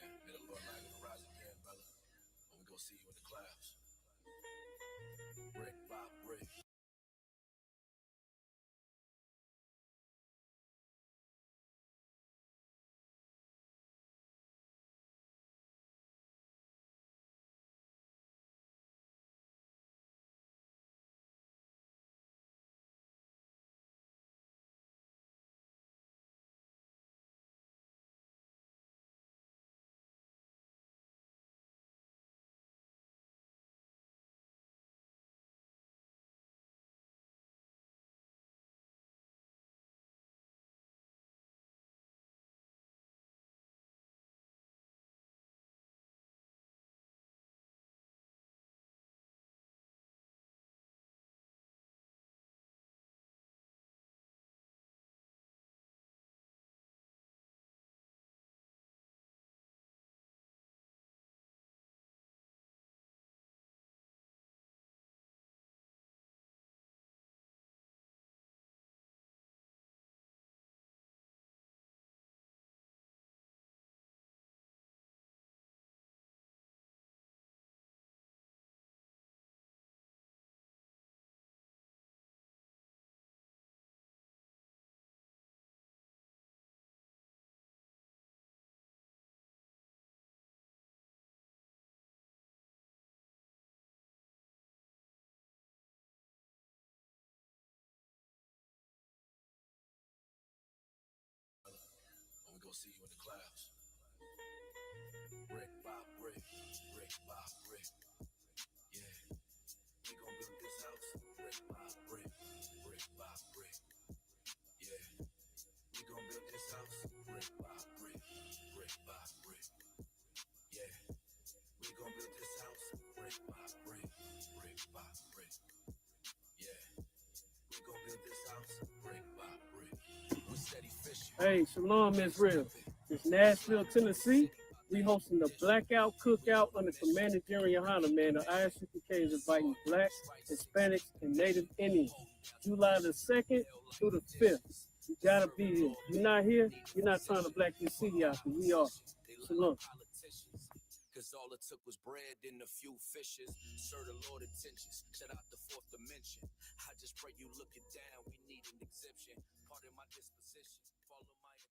May the Lord allow you to rise again, brother. When we go see you in the clouds, brick by brick. When we go see you in the clouds, brick by brick, brick by brick. Yeah, we gon' build this house, brick by brick, brick by brick. Yeah, we gon' build this house, brick by brick, brick by brick. Yeah, we gon' build this house, brick by brick, brick by brick. Yeah, we gon' build this house, brick by brick. We steady fishing. Hey, Shalom, Israel. It's Nashville, Tennessee. We hosting the Blackout Cookout under Commander Jerry Yohana, man. The Isupk is inviting Black, Hispanics, and Native Indians. July the 2nd through the 5th. You gotta be here. If you're not here, you're not trying to black your city out, because we are. Shalom. Cause all it took was bread and a few fishes. Serve the Lord intentions. Shut out the fourth dimension. I just pray you look it down. We need an exemption. Pardon my disposition. Follow my intuition.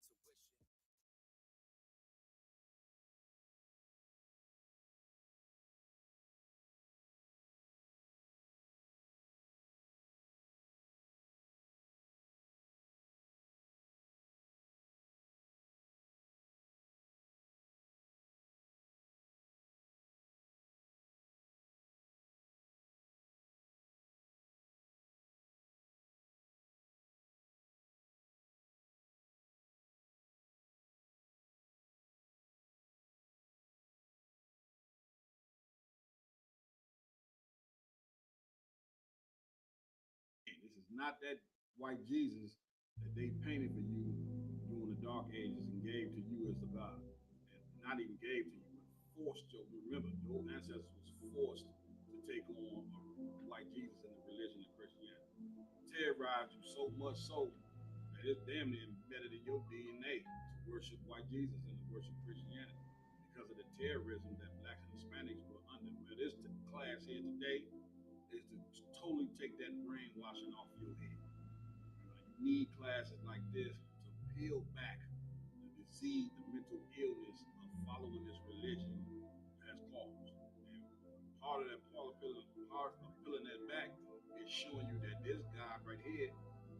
This is not that white Jesus that they painted for you during the dark ages and gave to you as the God. And not even gave to you, but forced you. Remember, your ancestors was forced to take on white Jesus in the religion of Christianity. Terrorized you so much so that it's damn near embedded in your DNA to worship white Jesus and to worship Christianity because of the terrorism that blacks and Hispanics were under. But this class here today is to totally take that brainwashing off your head. You need classes like this to peel back the disease, the mental illness of following this religion has caused. And part of peeling that back is showing you that this guy right here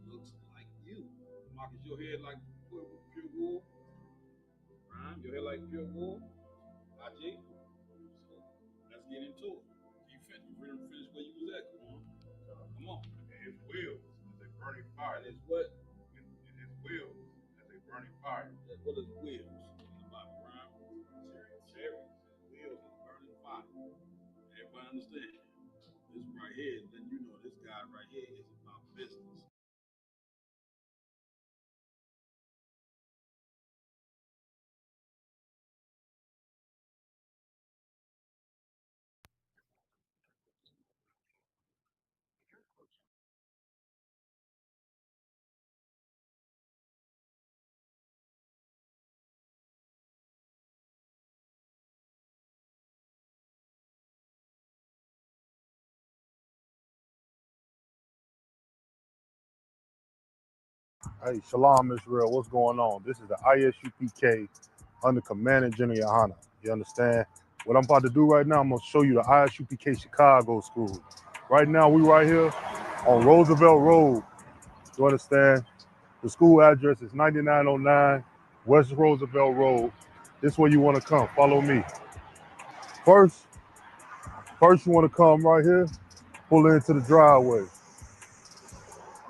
looks like you. Marcus, your head like pure wool. Ryan, your head like pure wool. IJ. So let's get into it. You finish where you was at. Come on. And his wheels as a burning fire. And his what? And his wheels as a burning fire. What is wheels in the Bible, Brian? Chariots. Wheels is burning fire. Everybody understand? This right here, then you know this guy right here is about business. Hey, Shalom Israel, what's going on? This is the Isupk under Command and General Yohana. You understand? What I'm about to do right now, I'm going to show you the Isupk Chicago School. Right now, we right here on Roosevelt Road. You understand? The school address is 9909 West Roosevelt Road. This is where you want to come. Follow me. First you want to come right here, pull into the driveway.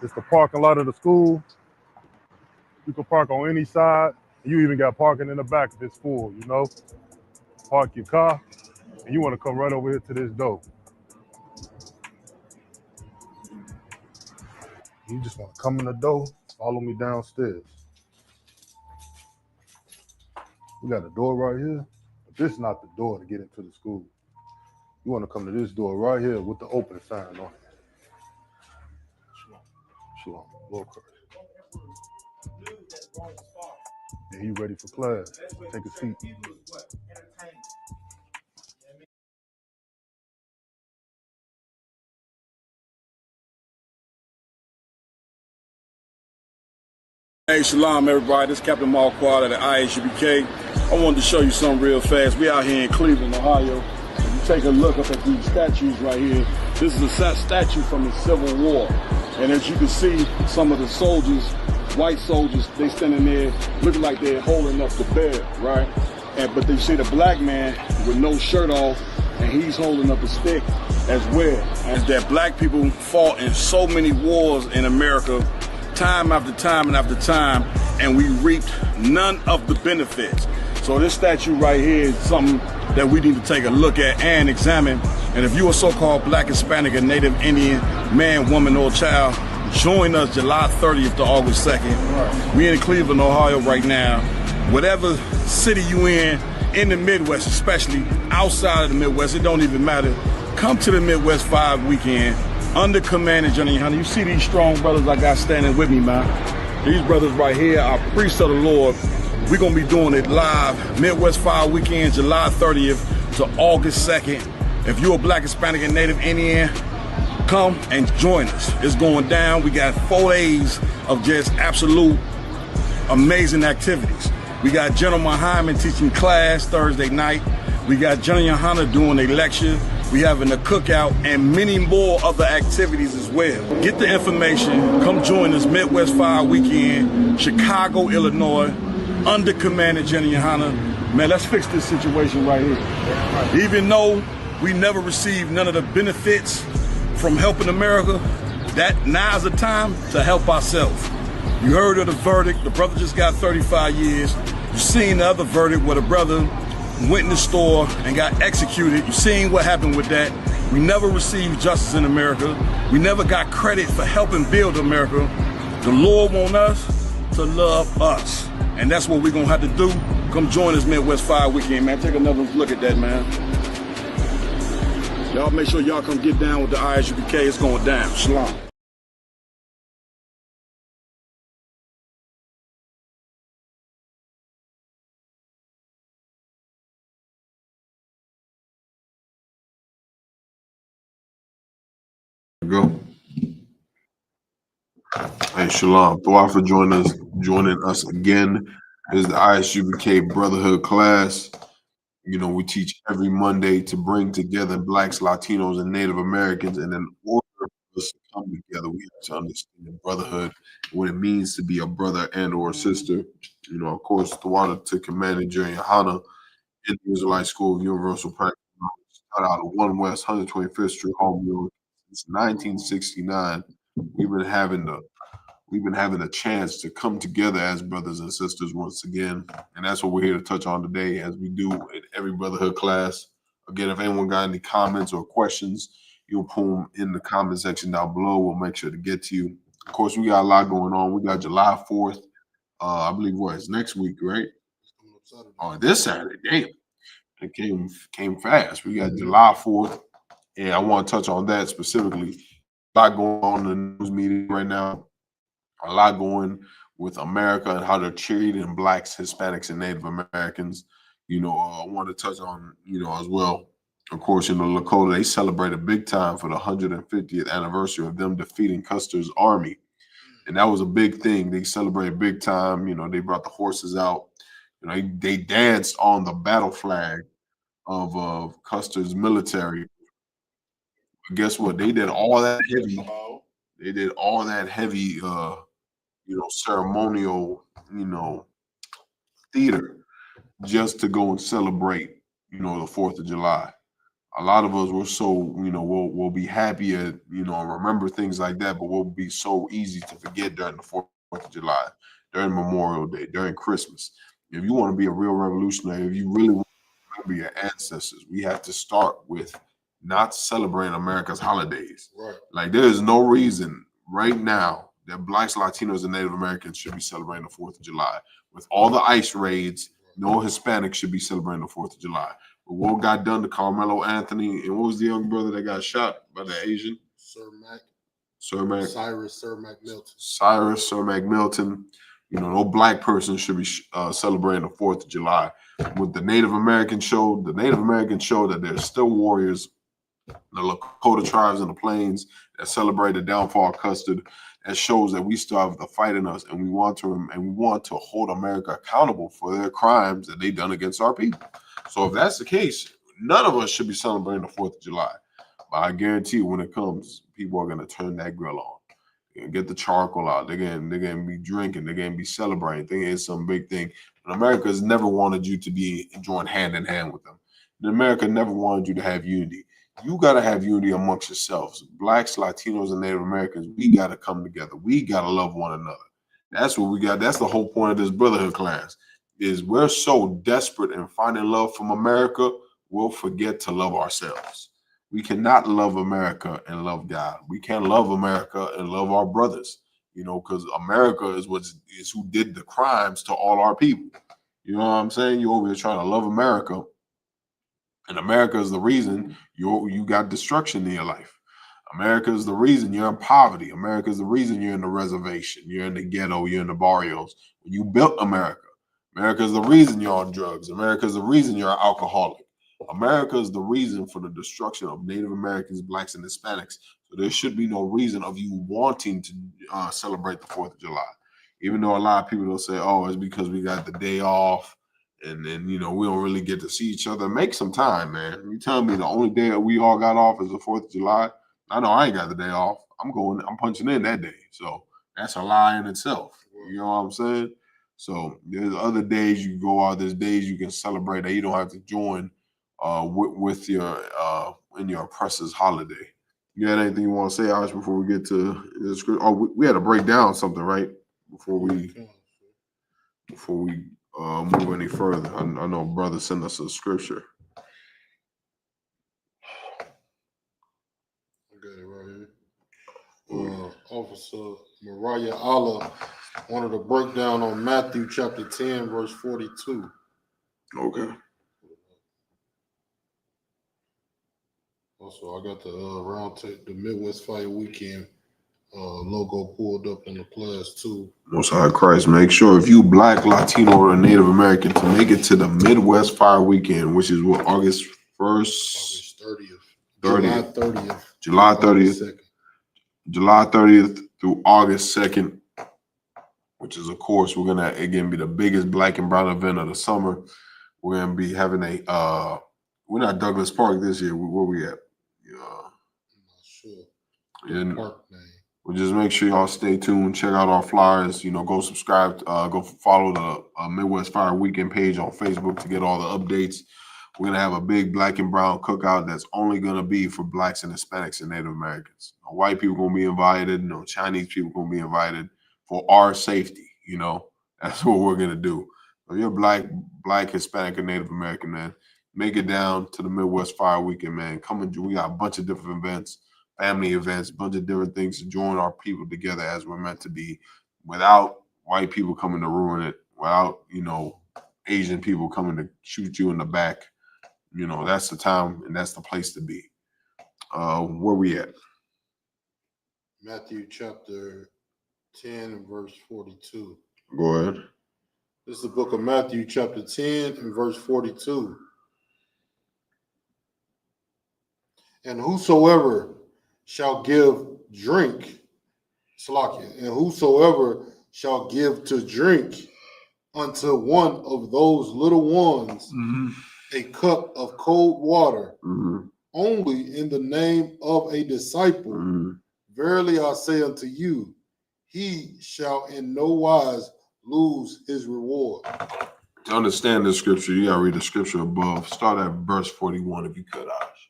It's the parking lot of the school. You can park on any side. You even got parking in the back if it's full, you know? Park your car, and you want to come right over here to this door. You just want to come in the door, follow me downstairs. We got a door right here, but this is not the door to get into the school. You want to come to this door right here with the open sign on it. Shalom, Lord Christ. And you ready for class? Take a seat. Hey, shalom, everybody. This is Captain Marquardt at the ISUBK. I wanted to show you something real fast. We out here in Cleveland, Ohio. If you take a look up at these statues right here, this is a statue from the Civil War. And as you can see, some of the soldiers, white soldiers, they standing there looking like they're holding up the bear, right? But they see the black man with no shirt off, and he's holding up a stick as well. As that black people fought in so many wars in America, time after time and after time, and we reaped none of the benefits. So this statue right here is something that we need to take a look at and examine. And if you're a so-called black, Hispanic, and Native Indian man, woman, or child, join us July 30th to August 2nd. We're in Cleveland, Ohio right now. Whatever city you in the Midwest, especially outside of the Midwest, it don't even matter. Come to the Midwest 5 weekend. Under Command and General Yohana. You see these strong brothers I got standing with me, man. These brothers right here are priests of the Lord. We're going to be doing it live, Midwest 5 weekend, July 30th to August 2nd. If you're a black, Hispanic, and Native Indian, come and join us. It's going down. We got 4 days of just absolute amazing activities. We got General Muhammad teaching class Thursday night. We got General Yohana doing a lecture. We having a cookout and many more other activities as well. Get the information. Come join us Midwest 5 weekend, Chicago, Illinois, under Command of General Yohana. Man, let's fix this situation right here. Even though we never received none of the benefits from helping America, that now's the time to help ourselves. You heard of the verdict. The brother just got 35 years. You seen the other verdict where the brother went in the store and got executed. You seen what happened with that. We never received justice in America. We never got credit for helping build America. The Lord wants us to love us. And that's what we're going to have to do. Come join us Midwest 5 weekend, man. Take another look at that, man. Y'all make sure y'all come get down with the ISUBK. It's going down. Shalom. Go. Hey, Shalom. Thank for joining us again. This is the ISUBK Brotherhood class. You know, we teach every Monday to bring together Blacks, Latinos, and Native Americans. And in order for us to come together, we have to understand the brotherhood, what it means to be a brother and or a sister. You know, of course, the water to Command and General Yohana in the Israelite School of Universal Practice. Start out of 1 West 125th Street, Home York. Since 1969, we've been having a chance to come together as brothers and sisters once again, and that's what we're here to touch on today, as we do in every brotherhood class. Again, if anyone got any comments or questions, you'll put them in the comment section down below. We'll make sure to get to you. Of course, we got a lot going on. We got July 4th. I believe it's next week, right? Oh, this Saturday. Damn, it came fast. We got July 4th. And I want to touch on that specifically. A lot going on in the news media right now. A lot going with America and how they're treating Blacks, Hispanics, and Native Americans. You know, I want to touch on, as well. Of course, Lakota, they celebrated big time for the 150th anniversary of them defeating Custer's army. And that was a big thing. They celebrated big time. You know, they brought the horses out. You know, they danced on the battle flag of Custer's military. But guess what? They did all that heavy. They did all that heavy, ceremonial, theater just to go and celebrate, the 4th of July. A lot of us were so, we'll be happy at, and remember things like that, but we'll be so easy to forget during the 4th of July, during Memorial Day, during Christmas. If you want to be a real revolutionary, if you really want to remember your ancestors, we have to start with not celebrating America's holidays. Right. Like there is no reason right now that Blacks, Latinos, and Native Americans should be celebrating the 4th of July. With all the ICE raids, no Hispanics should be celebrating the 4th of July. But what got done to Carmelo Anthony, and what was the young brother that got shot by the Asian? Cyrus Milton. No black person should be celebrating the 4th of July. With the Native American showed that there's still warriors, the Lakota tribes in the plains that celebrate the downfall of Custer. That shows that we still have the fight in us, and we want to hold America accountable for their crimes that they've done against our people. So if that's the case, none of us should be celebrating the 4th of July. But I guarantee you, when it comes, people are going to turn that grill on. They're gonna get the charcoal out. They're gonna be drinking. They're gonna be celebrating. Thinking it's some big thing. And America has never wanted you to be joined hand in hand with them. And America never wanted you to have unity. You got to have unity amongst yourselves. Blacks, Latinos, and Native Americans, we got to come together. We got to love one another. That's what we got. That's the whole point of this Brotherhood class, is we're so desperate in finding love from America, we'll forget to love ourselves. We cannot love America and love God. We can't love America and love our brothers, because America is who did the crimes to all our people. You know what I'm saying? You're over here trying to love America, and America is the reason you got destruction in your life. America is the reason you're in poverty. America is the reason you're in the reservation. You're in the ghetto. You're in the barrios. You built America. America is the reason you're on drugs. America is the reason you're an alcoholic. America is the reason for the destruction of Native Americans, Blacks, and Hispanics. So there should be no reason of you wanting to celebrate the 4th of July. Even though a lot of people will say, oh, it's because we got the day off and then, we don't really get to see each other. Make some time, man. You tell me the only day that we all got off is the 4th of July. I know I ain't got the day off. I'm punching in that day. So that's a lie in itself. You know what I'm saying? So there's other days you go out. There's days you can celebrate that you don't have to join with your in your oppressor's holiday. You got anything you want to say, Ash, before we get to the script? Oh, we had to break down something, right? Before we move any further. I know brother sent us a scripture. I got it right here. Officer Mariah Allah wanted to break down on Matthew chapter 10, verse 42. Okay. Also, I got the Midwest Fire Weekend logo pulled up on the class too. Most High Christ, make sure if you Black, Latino, or Native American to make it to the Midwest Fire Weekend, which is what, August 1st? August 30th. July 30th. July 30th through August 2nd, which is, of course, we're going to, again, be the biggest Black and Brown event of the summer. We're going to be having we're not Douglas Park this year. Where we at? I'm not sure. And Park name. Well, just make sure y'all stay tuned. Check out our flyers. Go subscribe. Go follow the Midwest Fire Weekend page on Facebook to get all the updates. We're going to have a big Black and Brown cookout that's only going to be for Blacks and Hispanics and Native Americans. No white people going to be invited. No Chinese people going to be invited for our safety. That's what we're going to do. If you're Black, Hispanic, and Native American, man, make it down to the Midwest Fire Weekend, man. We got a bunch of different events, family events, a bunch of different things to join our people together as we're meant to be, without white people coming to ruin it, without, Asian people coming to shoot you in the back. That's the time and that's the place to be. Where we at? Matthew chapter 10 and verse 42. Go ahead. This is the book of Matthew chapter 10 and verse 42. And whosoever shall give drink, Salakia, and whosoever shall give to drink unto one of those little ones a cup of cold water, only in the name of a disciple, verily I say unto you, he shall in no wise lose his reward. To understand the scripture, you gotta read the scripture above. Start at verse 41 if you could, Ash.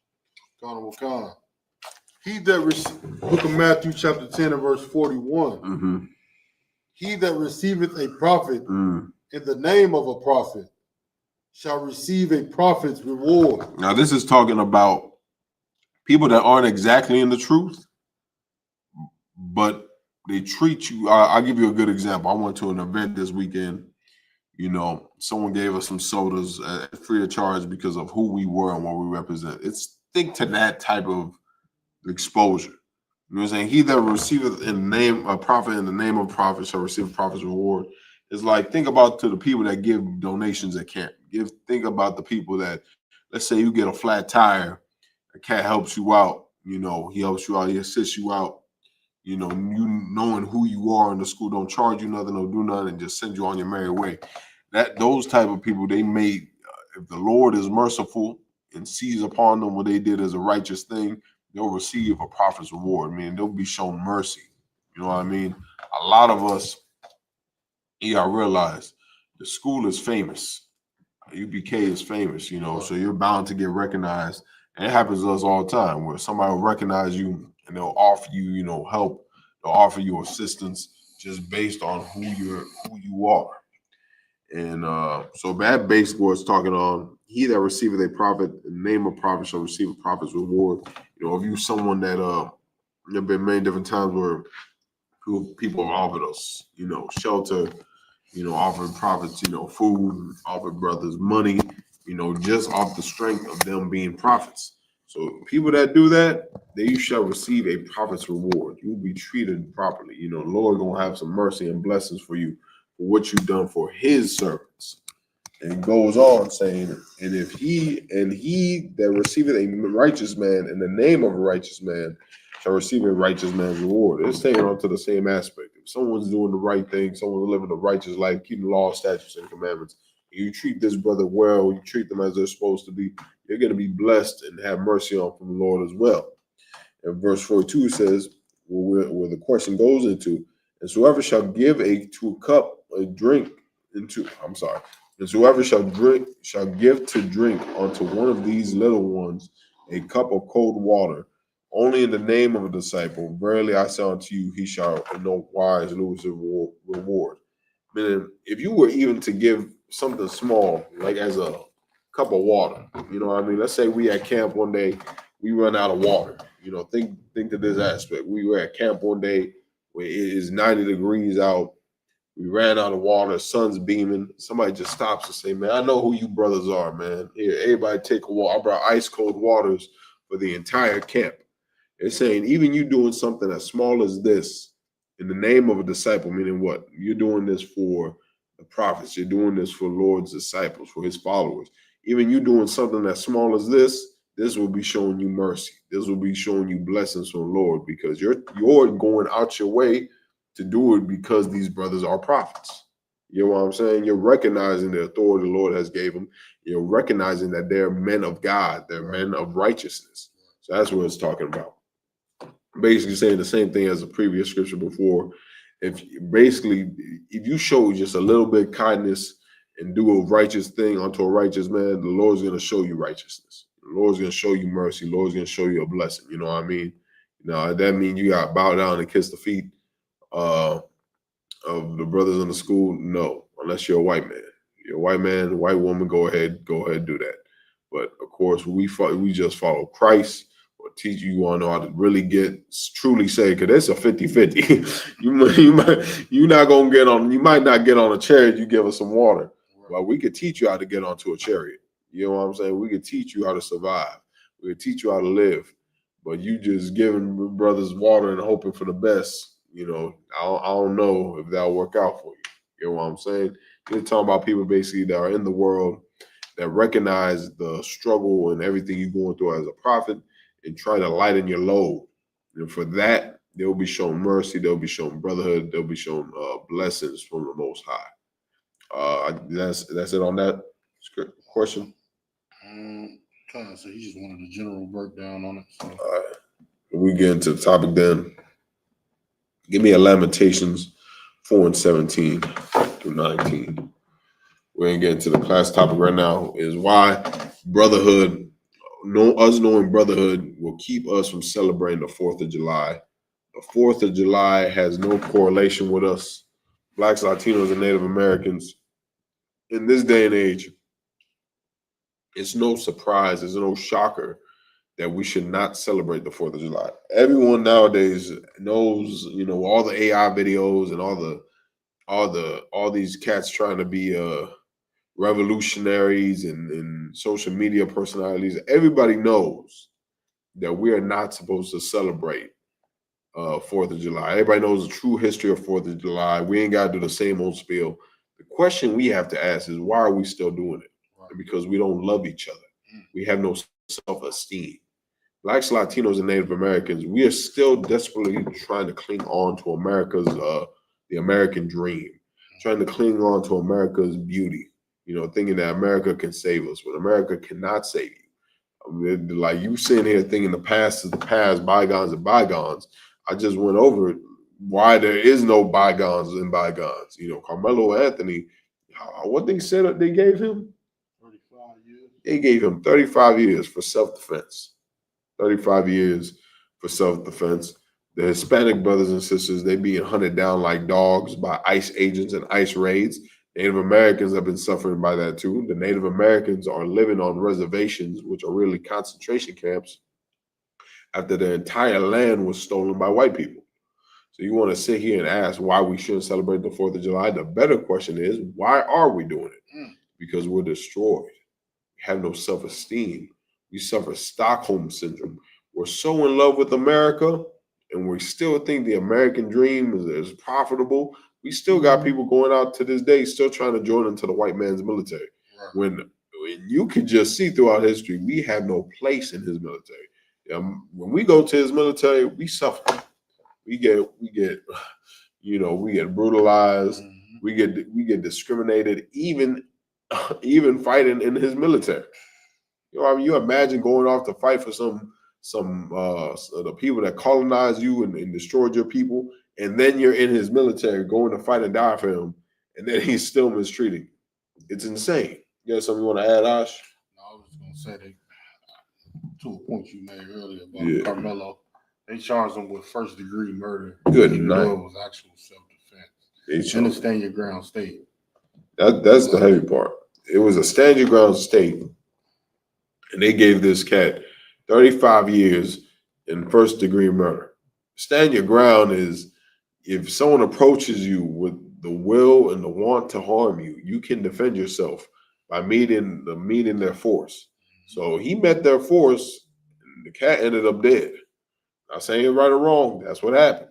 Wakana. He that Book of Matthew chapter 10 and verse 41. He that receiveth a prophet in the name of a prophet shall receive a prophet's reward. Now, this is talking about people that aren't exactly in the truth, but they treat you. I'll give you a good example. I went to an event this weekend. You know, someone gave us some sodas free of charge because of who we were and what we represent. Think to that type of exposure. You know what I'm saying? He that receiveth in the name of prophet in the name of prophet shall receive a prophet's reward. It's like, think about to the people that give donations at camp. Think about the people that, let's say you get a flat tire, a cat helps you out, you know, he helps you out, he assists you out, you know, you knowing who you are in the school, don't charge you nothing, don't do nothing, and just send you on your merry way. Those type of people, they made, if the Lord is merciful and sees upon them what they did as a righteous thing, they'll receive a prophet's reward. I mean, they'll be shown mercy. You know what I mean? A lot of us, you gotta realize the school is famous. UBK is famous, you know, so you're bound to get recognized. And it happens to us all the time where somebody will recognize you and they'll offer you, you know, help. They'll offer you assistance just based on who you are. And so that basically was talking on, he that receiveth a prophet, in the name of prophet shall receive a prophet's reward. You know, if you someone that there have been many different times where people have offered us, you know, shelter, you know, offered prophets, you know, food, offered brothers money, you know, just off the strength of them being prophets. So people that do that, they shall receive a prophet's reward. You will be treated properly. You know, the Lord gonna have some mercy and blessings for you for what you've done for his servants. And it goes on saying, and he that receiveth a righteous man in the name of a righteous man shall receive a righteous man's reward. It's staying on to the same aspect. If someone's doing the right thing, someone's living a righteous life, keeping law, statutes, and commandments, you treat this brother well, you treat them as they're supposed to be, you're going to be blessed and have mercy on from the Lord as well. And verse 42 says, where the question goes into, and whoever shall give and whoever shall give to drink unto one of these little ones a cup of cold water, only in the name of a disciple, verily I say unto you, he shall in no wise lose his reward. Meaning, if you were even to give something small, like as a cup of water, you know what I mean? Let's say we at camp one day, we run out of water. You know, think to this aspect. We were at camp one day where it is 90 degrees out. We ran out of water, sun's beaming. Somebody just stops and say, man, I know who you brothers are, man. Here, everybody take a walk. I brought ice cold waters for the entire camp. It's saying even you doing something as small as this in the name of a disciple, meaning what? You're doing this for the prophets. You're doing this for Lord's disciples, for his followers. Even you doing something as small as this will be showing you mercy. This will be showing you blessings from the Lord because you're going out your way to do it because these brothers are prophets. You know what I'm saying? You're recognizing the authority the Lord has gave them. You're recognizing that they're men of God. They're men of righteousness. So that's what it's talking about. Basically saying the same thing as the previous scripture before. If you show just a little bit of kindness and do a righteous thing unto a righteous man, the Lord's going to show you righteousness. The Lord's going to show you mercy. The Lord's going to show you a blessing. You know what I mean? Now, that means you got to bow down and kiss the feet of the brothers in the school? No, unless you're a white man. You're a white man, white woman, go ahead, do that. But of course, we just follow Christ or teach you want to know how to really truly say, because it's a 50-50. you might not get on a chariot, you give us some water. But we could teach you how to get onto a chariot. You know what I'm saying? We could teach you how to survive. We could teach you how to live. But you just giving brothers water and hoping for the best, you know, I don't know if that'll work out for you. You know what I'm saying? You're talking about people basically that are in the world that recognize the struggle and everything you're going through as a prophet and try to lighten your load. And for that, They'll be shown mercy. They'll be shown brotherhood. They'll be shown blessings from the Most High. That's it on that question. So he just wanted a general breakdown on it. So. All right. We get into the topic then. Give me a Lamentations 4:17 through 19. We're gonna get into the class topic right now. Is why brotherhood, us knowing brotherhood will keep us from celebrating the 4th of July. The 4th of July has no correlation with us, Blacks, Latinos, and Native Americans. In this day and age, it's no surprise, it's no shocker that we should not celebrate the 4th of July. Everyone nowadays knows, all the AI videos and all these cats trying to be revolutionaries and social media personalities. Everybody knows that we are not supposed to celebrate 4th of July. Everybody knows the true history of 4th of July. We ain't got to do the same old spiel. The question we have to ask is, why are we still doing it? Right. Because we don't love each other. We have no self-esteem. Blacks, Latinos, and Native Americans, we are still desperately trying to cling on to America's, the American dream, trying to cling on to America's beauty, thinking that America can save us, but America cannot save you. I mean, like you sitting here thinking the past is the past, bygones are bygones. I just went over why there is no bygones and bygones. Carmelo Anthony, what they said they gave him? 35 years. They gave him 35 years for self-defense. 35 years for self-defense. The Hispanic brothers and sisters, they being hunted down like dogs by ICE agents and ICE raids. Native Americans have been suffering by that too. The Native Americans are living on reservations, which are really concentration camps, after their entire land was stolen by white people. So you want to sit here and ask why we shouldn't celebrate the 4th of July? The better question is, why are we doing it? Because we're destroyed. We have no self-esteem. We suffer Stockholm syndrome. We're so in love with America, and we still think the American dream is profitable. We still got people going out to this day still trying to join into the white man's military. Right. When you can just see throughout history, we have no place in his military. When we go to his military, we suffer. We get brutalized. Mm-hmm. We get discriminated, even fighting in his military. You imagine going off to fight for some the people that colonized you and destroyed your people, and then you're in his military going to fight and die for him, and then he's still mistreating you. It's insane. You got something you want to add, Ash? No, I was just gonna say that to a point you made earlier about Carmelo. They charged him with first-degree murder. Good night. It was actual self-defense. In a stand your ground state. That's the heavy part. It was a stand your ground state. And they gave this cat 35 years in first-degree murder. Stand your ground is if someone approaches you with the will and the want to harm you, you can defend yourself by meeting their force. So he met their force, and the cat ended up dead. Not saying it right or wrong. That's what happened.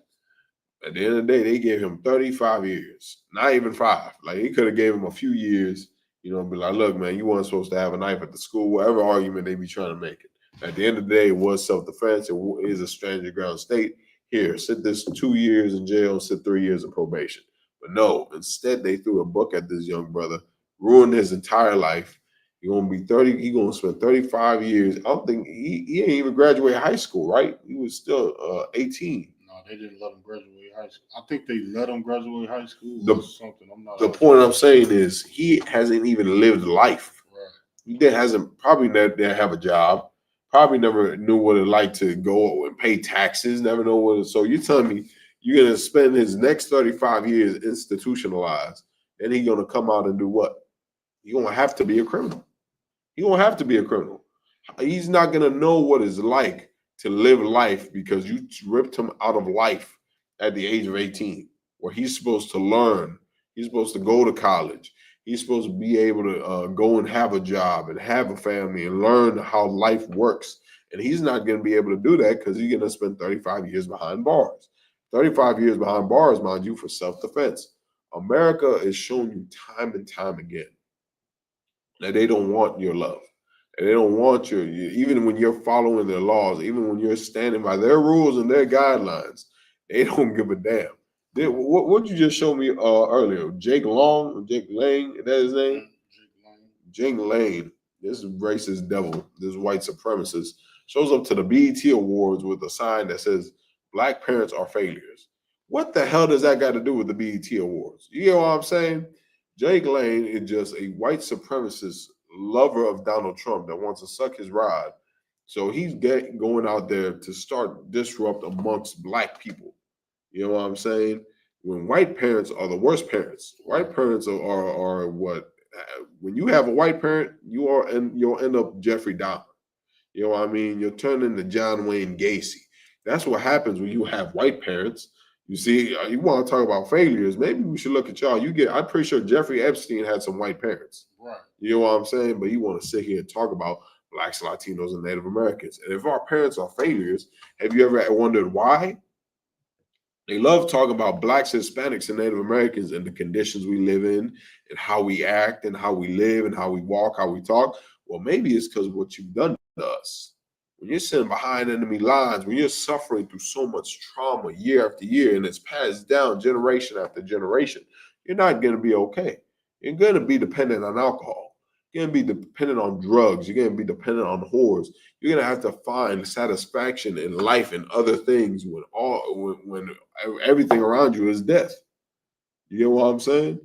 At the end of the day, they gave him 35 years, not even 5. Like, he could have gave him a few years. Be like, look, man, you weren't supposed to have a knife at the school, whatever argument they be trying to make it. At the end of the day, it was self-defense. It is a stand your ground state. Here, sit this 2 years in jail, sit 3 years of probation. But no, instead, they threw a book at this young brother, ruined his entire life. He's going to be 30. He's going to spend 35 years. I don't think he ain't even graduate high school, right? He was still 18. No, they didn't let him graduate high school. I think they let him graduate high school or something. The point I'm saying is he hasn't even lived life. Right. He probably never have a job. Probably never knew what it like to go and pay taxes. Never know what. So you're telling me you're gonna spend his next 35 years institutionalized, and he's gonna come out and do what? He's gonna have to be a criminal. He's gonna have to be a criminal. He's not gonna know what it's like to live life because you ripped him out of life at the age of 18, where he's supposed to learn. He's supposed to go to college. He's supposed to be able to go and have a job and have a family and learn how life works. And he's not going to be able to do that because he's going to spend 35 years behind bars. 35 years behind bars, mind you, for self-defense. America is showing you time and time again that they don't want your love. And they don't want even when you're following their laws, even when you're standing by their rules and their guidelines, They don't give a damn. What you just showed me earlier? Jake Long, Jake Lane, is that his name? Jake Lane. This racist devil, this white supremacist, shows up to the BET Awards with a sign that says "Black parents are failures." What the hell does that got to do with the BET Awards? You know what I'm saying? Jake Lane is just a white supremacist lover of Donald Trump that wants to suck his rod. So he's going out there to start disrupt amongst black people. You know what I'm saying? When white parents are the worst parents, white parents are what? When you have a white parent, you'll end up Jeffrey Dahmer. You know what I mean? You'll turn into John Wayne Gacy. That's what happens when you have white parents. You see, you want to talk about failures? Maybe we should look at y'all. I'm pretty sure Jeffrey Epstein had some white parents. Right. You know what I'm saying? But you want to sit here and talk about Blacks, Latinos, and Native Americans. And if our parents are failures, have you ever wondered why? They love talking about Blacks, Hispanics, and Native Americans and the conditions we live in and how we act and how we live and how we walk, how we talk. Well, maybe it's because of what you've done to us. When you're sitting behind enemy lines, when you're suffering through so much trauma year after year and it's passed down generation after generation, you're not going to be okay. You're going to be dependent on alcohol. You're going to be dependent on drugs. You're going to be dependent on whores. You're going to have to find satisfaction in life and other things when everything around you is death. You get what I'm saying?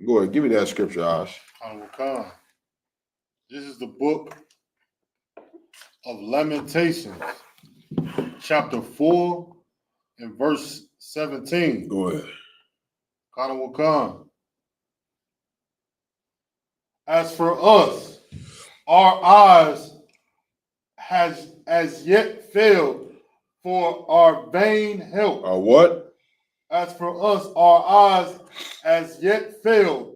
Go ahead, give me that scripture, Ash. This is the book of Lamentations, chapter 4 and verse 17. Go ahead. Khan. As for us, our eyes has as yet failed for our vain help. Our what? As for us, our eyes as yet failed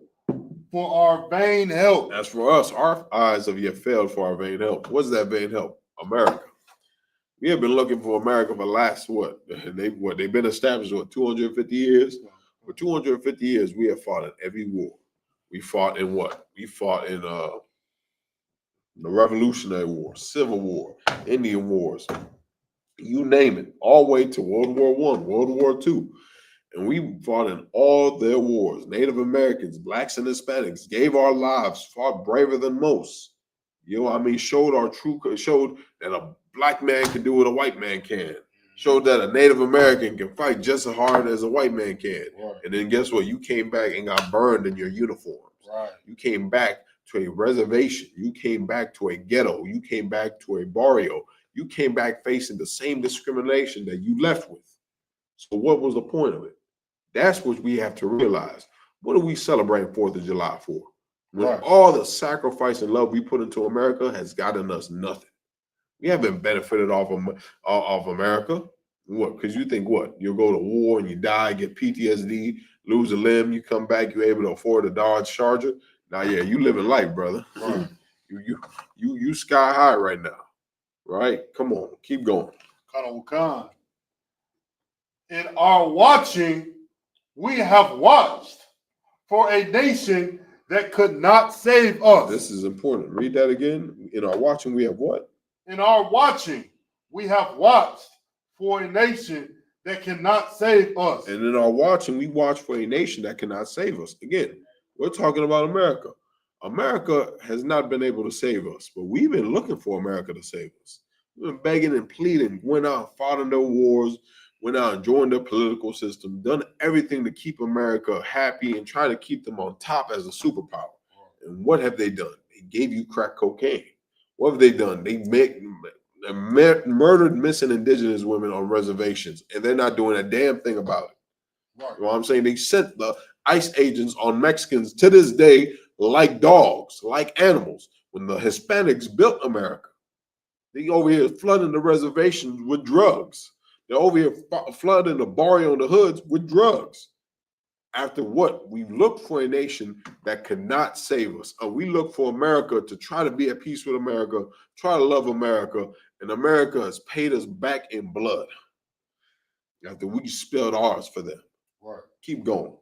for our vain help. As for us, our eyes have yet failed for our vain help. What's that vain help? America. We have been looking for America for the last they've been established 250 years? For 250 years, we have fought in every war. We fought in what? We fought in the Revolutionary War, Civil War, Indian Wars, you name it, all the way to World War I, World War II. And we fought in all their wars. Native Americans, Blacks, and Hispanics gave our lives, fought braver than most. You know what I mean? Showed that a black man can do what a white man can. Showed that a Native American can fight just as hard as a white man can. Right. And then guess what? You came back and got burned in your uniforms. Right. You came back to a reservation. You came back to a ghetto. You came back to a barrio. You came back facing the same discrimination that you left with. So what was the point of it? That's what we have to realize. What are we celebrating 4th of July for? When all the sacrifice and love we put into America has gotten us nothing. We haven't benefited off of America. What? Because you think what? You'll go to war and you die, get PTSD, lose a limb, you come back, you're able to afford a Dodge Charger. Now, yeah, you living life, brother. Right. You sky high right now. Right? Come on, keep going. Khan. In our watching, we have watched for a nation that could not save us. This is important. Read that again. In our watching, we have what? In our watching, we have watched for a nation that cannot save us. And in our watching, we watch for a nation that cannot save us. Again, we're talking about America. America has not been able to save us, but we've been looking for America to save us. We've been begging and pleading, went out, fought in their wars, went out and joined the political system, done everything to keep America happy and try to keep them on top as a superpower. And what have they done? They gave you crack cocaine. What have they done? They murdered missing indigenous women on reservations, and they're not doing a damn thing about it. Right. You know what I'm saying? They sent the ICE agents on Mexicans to this day like dogs, like animals. When the Hispanics built America, they over here flooding the reservations with drugs. They're over here flooding the barrio and the hoods with drugs. After what? We look for a nation that cannot save us. We look for America to try to be at peace with America, try to love America, and America has paid us back in blood after we spilled ours for them. Right. Keep going.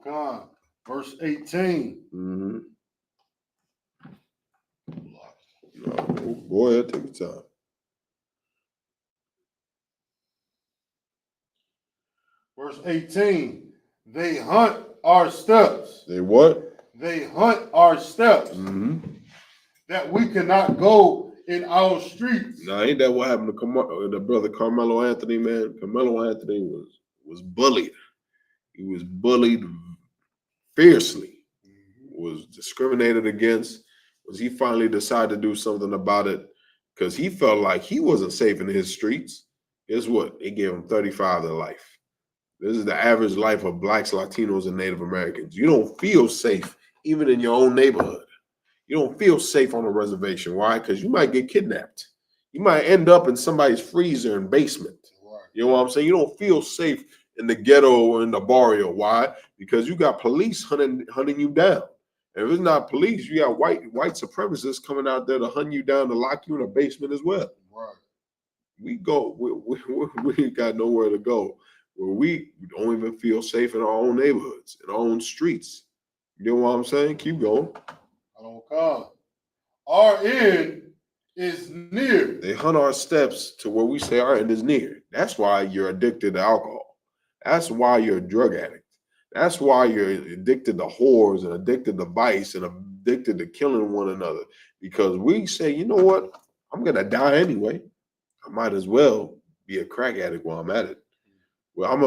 Khan. Verse 18. Mm-hmm. No, go ahead, take your time. Verse 18, they hunt our steps. They what? They hunt our steps, that we cannot go in our streets. Now, ain't that what happened to the brother Carmelo Anthony, man? Carmelo Anthony was bullied. He was bullied fiercely, was discriminated against. Was he finally decided to do something about it because he felt like he wasn't safe in his streets? Guess what? They gave him 35 to life. This is the average life of blacks, Latinos, and Native Americans. You don't feel safe even in your own neighborhood. You don't feel safe on a reservation. Why? Because you might get kidnapped. You might end up in somebody's freezer and basement. You know what I'm saying? You don't feel safe in the ghetto or in the barrio. Why? Because you got police hunting you down. And if it's not police, you got white supremacists coming out there to hunt you down, to lock you in a basement as well. Right. We ain't got nowhere to go. Where we don't even feel safe in our own neighborhoods, in our own streets. You know what I'm saying? Keep going. Our end is near. They hunt our steps to where we say our end is near. That's why you're addicted to alcohol. That's why you're a drug addict. That's why you're addicted to whores and addicted to vice and addicted to killing one another. Because we say, you know what? I'm going to die anyway. I might as well be a crack addict while I'm at it. Well, I'm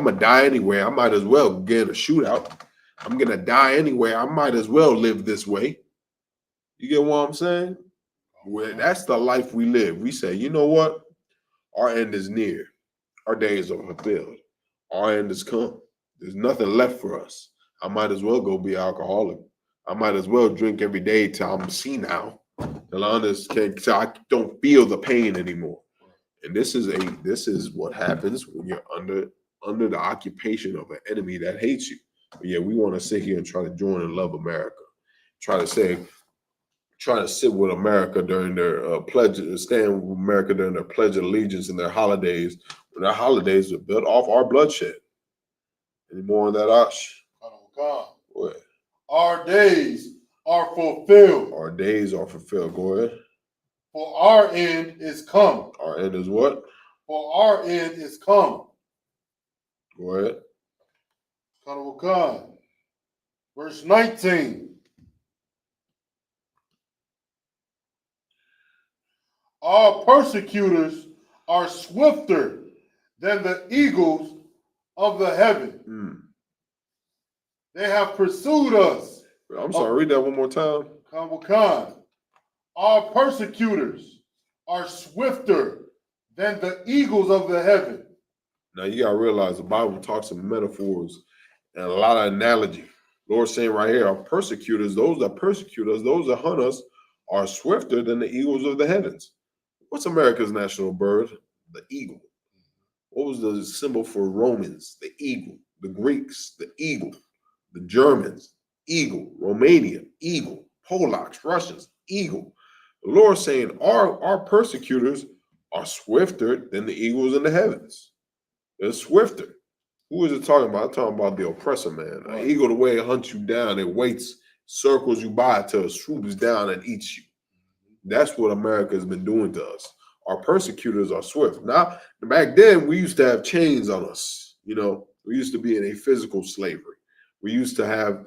gonna die anyway. I might as well get in a shootout. I'm gonna die anyway. I might as well live this way. You get what I'm saying? Well, that's the life we live. We say, you know what? Our end is near. Our days are fulfilled. Our end has come. There's nothing left for us. I might as well go be alcoholic. I might as well drink every day till I'm senile. Till I don't feel the pain anymore. And this is what happens when you're under the occupation of an enemy that hates you. But yeah, we want to sit here and try to join and love America. Try to sit with America during their stand with America during their Pledge of Allegiance and their holidays. When their holidays are built off our bloodshed. Any more on that, Ash? What? Our days are fulfilled. Our days are fulfilled. Go ahead. For our end is come. Our end is what? For our end is come. Go ahead. Verse 19. Our persecutors are swifter than the eagles of the heaven. They have pursued us. I'm sorry, read that one more time. Our persecutors are swifter than the eagles of the heaven. Now you gotta realize the Bible talks in metaphors and a lot of analogy. Lord's saying right here, our persecutors, those that persecute us, those that hunt us, are swifter than the eagles of the heavens. What's America's national bird? The eagle. What was the symbol for Romans? The eagle. The Greeks, the eagle. The Germans, eagle. Romania, eagle. Polacks, Russians, eagle. The Lord saying our persecutors are swifter than the eagles in the heavens. They're swifter. Who is it talking about? I'm talking about the oppressor, man. An eagle, the way it hunts you down, it waits, circles you by till it swoops down and eats you. That's what America has been doing to us. Our persecutors are swift. Now, back then, we used to have chains on us. You know, we used to be in a physical slavery. We used to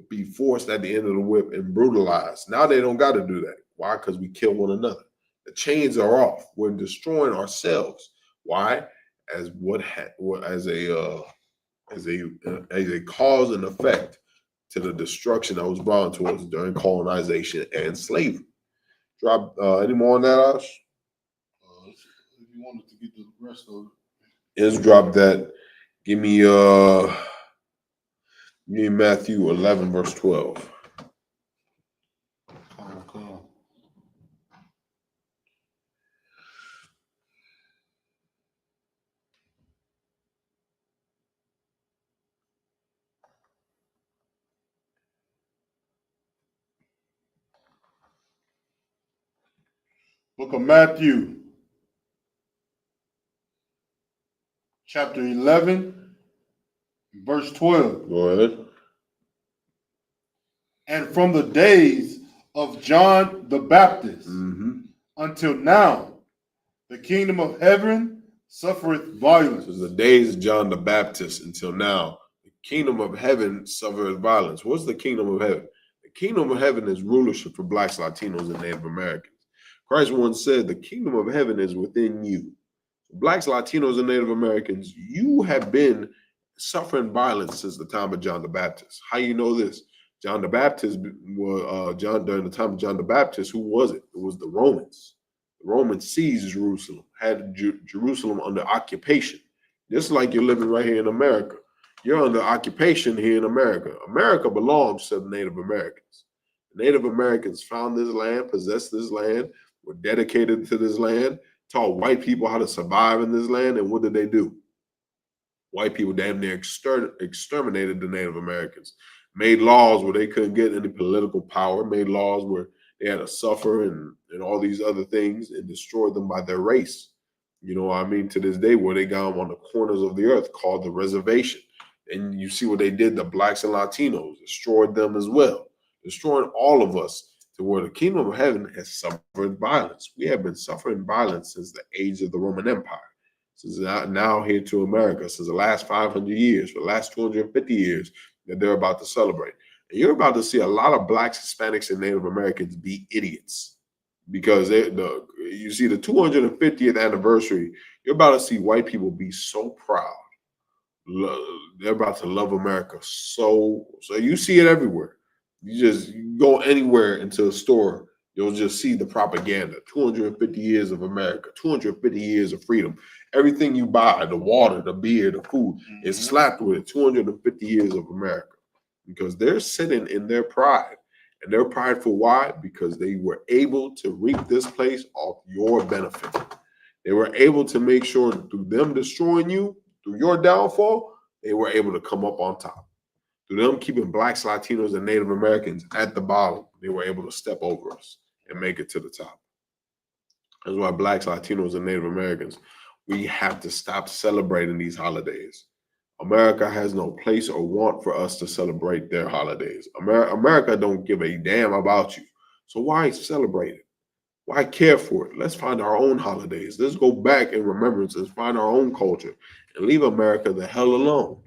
be forced at the end of the whip and brutalized. Now they don't got to do that. Why? Because we kill one another. The chains are off. We're destroying ourselves. Why? As a cause and effect to the destruction that was brought to us during colonization and slavery. Drop any more on that, Ash? If you wanted to get the rest of it. Let's drop that. Give me Matthew 11, verse 12. Book of Matthew, chapter 11, verse 12. Go ahead. And from the days of John the Baptist until now, the kingdom of heaven suffereth violence. Since the days of John the Baptist until now, the kingdom of heaven suffereth violence. What's the kingdom of heaven? The kingdom of heaven is rulership for blacks, Latinos, and Native Americans. Christ once said, the kingdom of heaven is within you. Blacks, Latinos, and Native Americans, you have been suffering violence since the time of John the Baptist. How you know this? John the Baptist was during the time of John the Baptist. Who was it? It was the Romans. The Romans seized Jerusalem, had Jerusalem under occupation. Just like you're living right here in America. You're under occupation here in America. America belongs to the Native Americans. The Native Americans found this land, possessed this land, were dedicated to this land, taught white people how to survive in this land, and what did they do? White people damn near exterminated the Native Americans, made laws where they couldn't get any political power, made laws where they had to suffer and all these other things, and destroyed them by their race. You know what I mean? To this day, where they got them on the corners of the earth called the reservation. And you see what they did to blacks and Latinos, destroyed them as well, destroying all of us, to where the kingdom of heaven has suffered violence. We have been suffering violence since the age of the Roman Empire, since now here to America, since the last 500 years, for the last 250 years that they're about to celebrate. And you're about to see a lot of blacks, Hispanics, and Native Americans be idiots, because you see the 250th anniversary, you're about to see white people be so proud. They're about to love America so you see it everywhere. You go anywhere into a store, you'll just see the propaganda. 250 years of America, 250 years of freedom. Everything you buy, the water, the beer, the food, is slapped with it. 250 years of America. Because they're sitting in their pride. And they're prideful. Why? Because they were able to reap this place off your benefit. They were able to make sure through them destroying you, through your downfall, they were able to come up on top. Through them keeping blacks, Latinos, and Native Americans at the bottom, they were able to step over us and make it to the top. That's why blacks, Latinos, and Native Americans, we have to stop celebrating these holidays. America has no place or want for us to celebrate their holidays. America don't give a damn about you. So why celebrate it? Why care for it? Let's find our own holidays. Let's go back in remembrance and find our own culture and leave America the hell alone.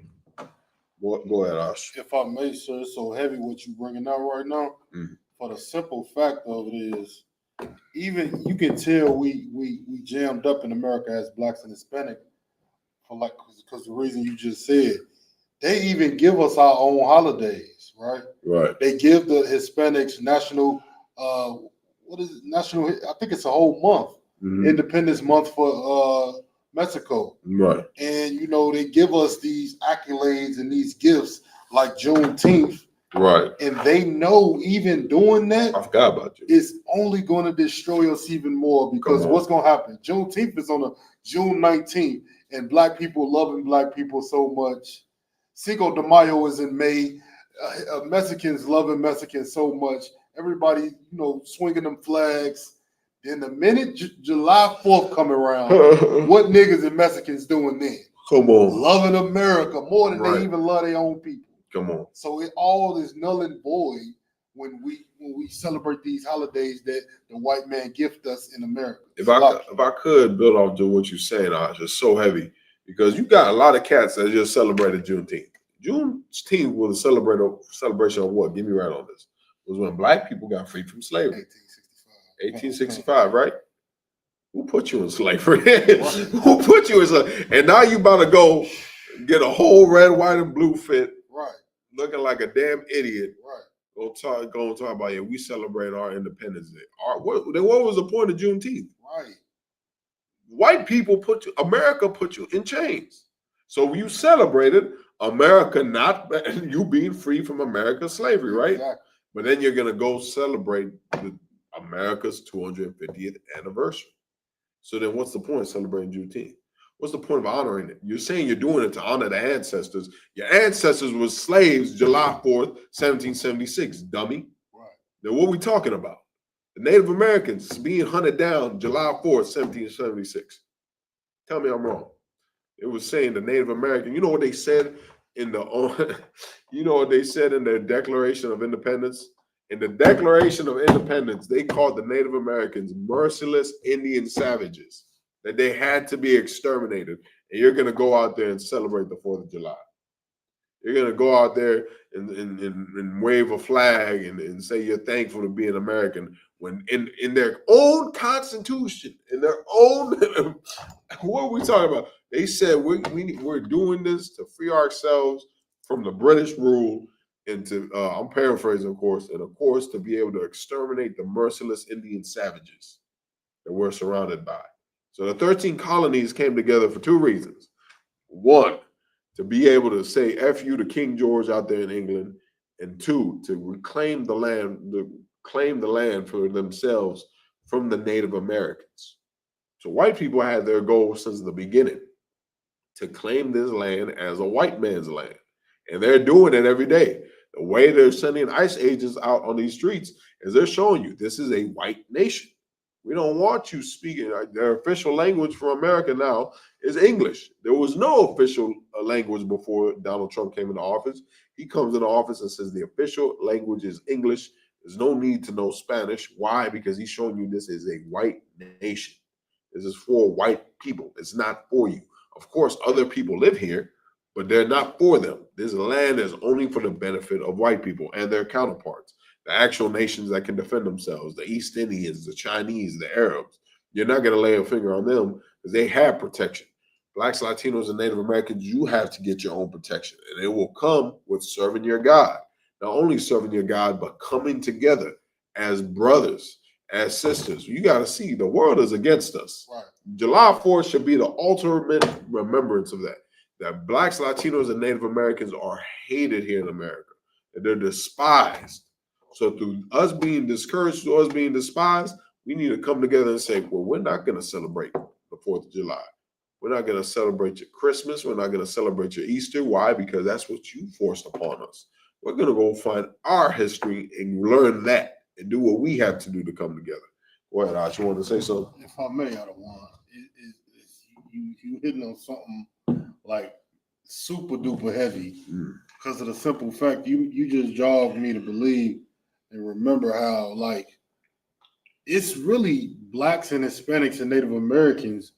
Go ahead, Ash. If I may, sir, it's so heavy what you bringing out right now. For the simple fact of it is, even you can tell we jammed up in America as blacks and Hispanic for because the reason you just said, they even give us our own holidays, right? Right. They give the Hispanics national what is it? National, I think it's a whole month, Independence Month for Mexico. Right. And, they give us these accolades and these gifts like Juneteenth. Right. And they know even doing that, I forgot about you. It's only going to destroy us even more, because what's going to happen? Juneteenth is on a June 19th, and black people loving black people so much. Cinco de Mayo is in May. Mexicans loving Mexicans so much. Everybody, swinging them flags. Then the minute July 4th come around, what niggas and Mexicans doing then? Come on. Loving America more than they even love their own people. Come on. So it all is null and void when we celebrate these holidays that the white man gift us in America. If I could build off to what you're saying, Ash, it's so heavy, because you got a lot of cats that just celebrated Juneteenth. Juneteenth was a celebration of what? Give me right on this. It was when black people got free from slavery. 1865, right? Who put you in slavery? Who put you in slavery? And now you about to go get a whole red, white, and blue fit, right? Looking like a damn idiot, right? Go and talk about we celebrate our Independence Day. What was the point of Juneteenth? Right. White people America put you in chains, so you celebrated America you being free from America's slavery, right? Exactly. But then you're gonna go celebrate America's 250th anniversary. So then what's the point of celebrating Juneteenth? What's the point of honoring it? You're saying you're doing it to honor the ancestors. Your ancestors were slaves July 4th, 1776, dummy. Right. Then what are we talking about? The Native Americans being hunted down July 4th, 1776. Tell me I'm wrong. It was saying the Native American, you know what they said in their Declaration of Independence? In the Declaration of Independence, they called the Native Americans merciless Indian savages. that they had to be exterminated, and you're going to go out there and celebrate the 4th of July. You're going to go out there and wave a flag and say you're thankful to be an American when in their own constitution, in their own, what are we talking about? They said we're doing this to free ourselves from the British rule and to, I'm paraphrasing, of course, and of course to be able to exterminate the merciless Indian savages that we're surrounded by. So the 13 colonies came together for two reasons. One, to be able to say F you to King George out there in England, and two, to reclaim the land, claim the land for themselves from the Native Americans. So white people had their goal since the beginning to claim this land as a white man's land. And they're doing it every day. The way they're sending ICE agents out on these streets is they're showing you this is a white nation. We don't want you speaking. Their official language for America now is English. There was no official language before Donald Trump came into office. He comes into office and says the official language is English. There's no need to know Spanish. Why? Because he's showing you this is a white nation. This is for white people. It's not for you. Of course, other people live here, but they're not for them. This land is only for the benefit of white people and their counterparts, the actual nations that can defend themselves, the East Indians, the Chinese, the Arabs. You're not going to lay a finger on them because they have protection. Blacks, Latinos, and Native Americans, you have to get your own protection. And it will come with serving your God. Not only serving your God, but coming together as brothers, as sisters. You got to see the world is against us. Right. July 4th should be the ultimate remembrance of that Blacks, Latinos, and Native Americans are hated here in America. And they're despised. So through us being discouraged, to us being despised, we need to come together and say, well, we're not going to celebrate the 4th of July. We're not going to celebrate your Christmas. We're not going to celebrate your Easter. Why? Because that's what you forced upon us. We're going to go find our history and learn that and do what we have to do to come together. Go ahead, Ash, you want to say something? If I may, I don't want you hitting on something like super duper heavy because of the simple fact you just jogged me to believe and remember how like it's really Blacks and Hispanics and Native Americans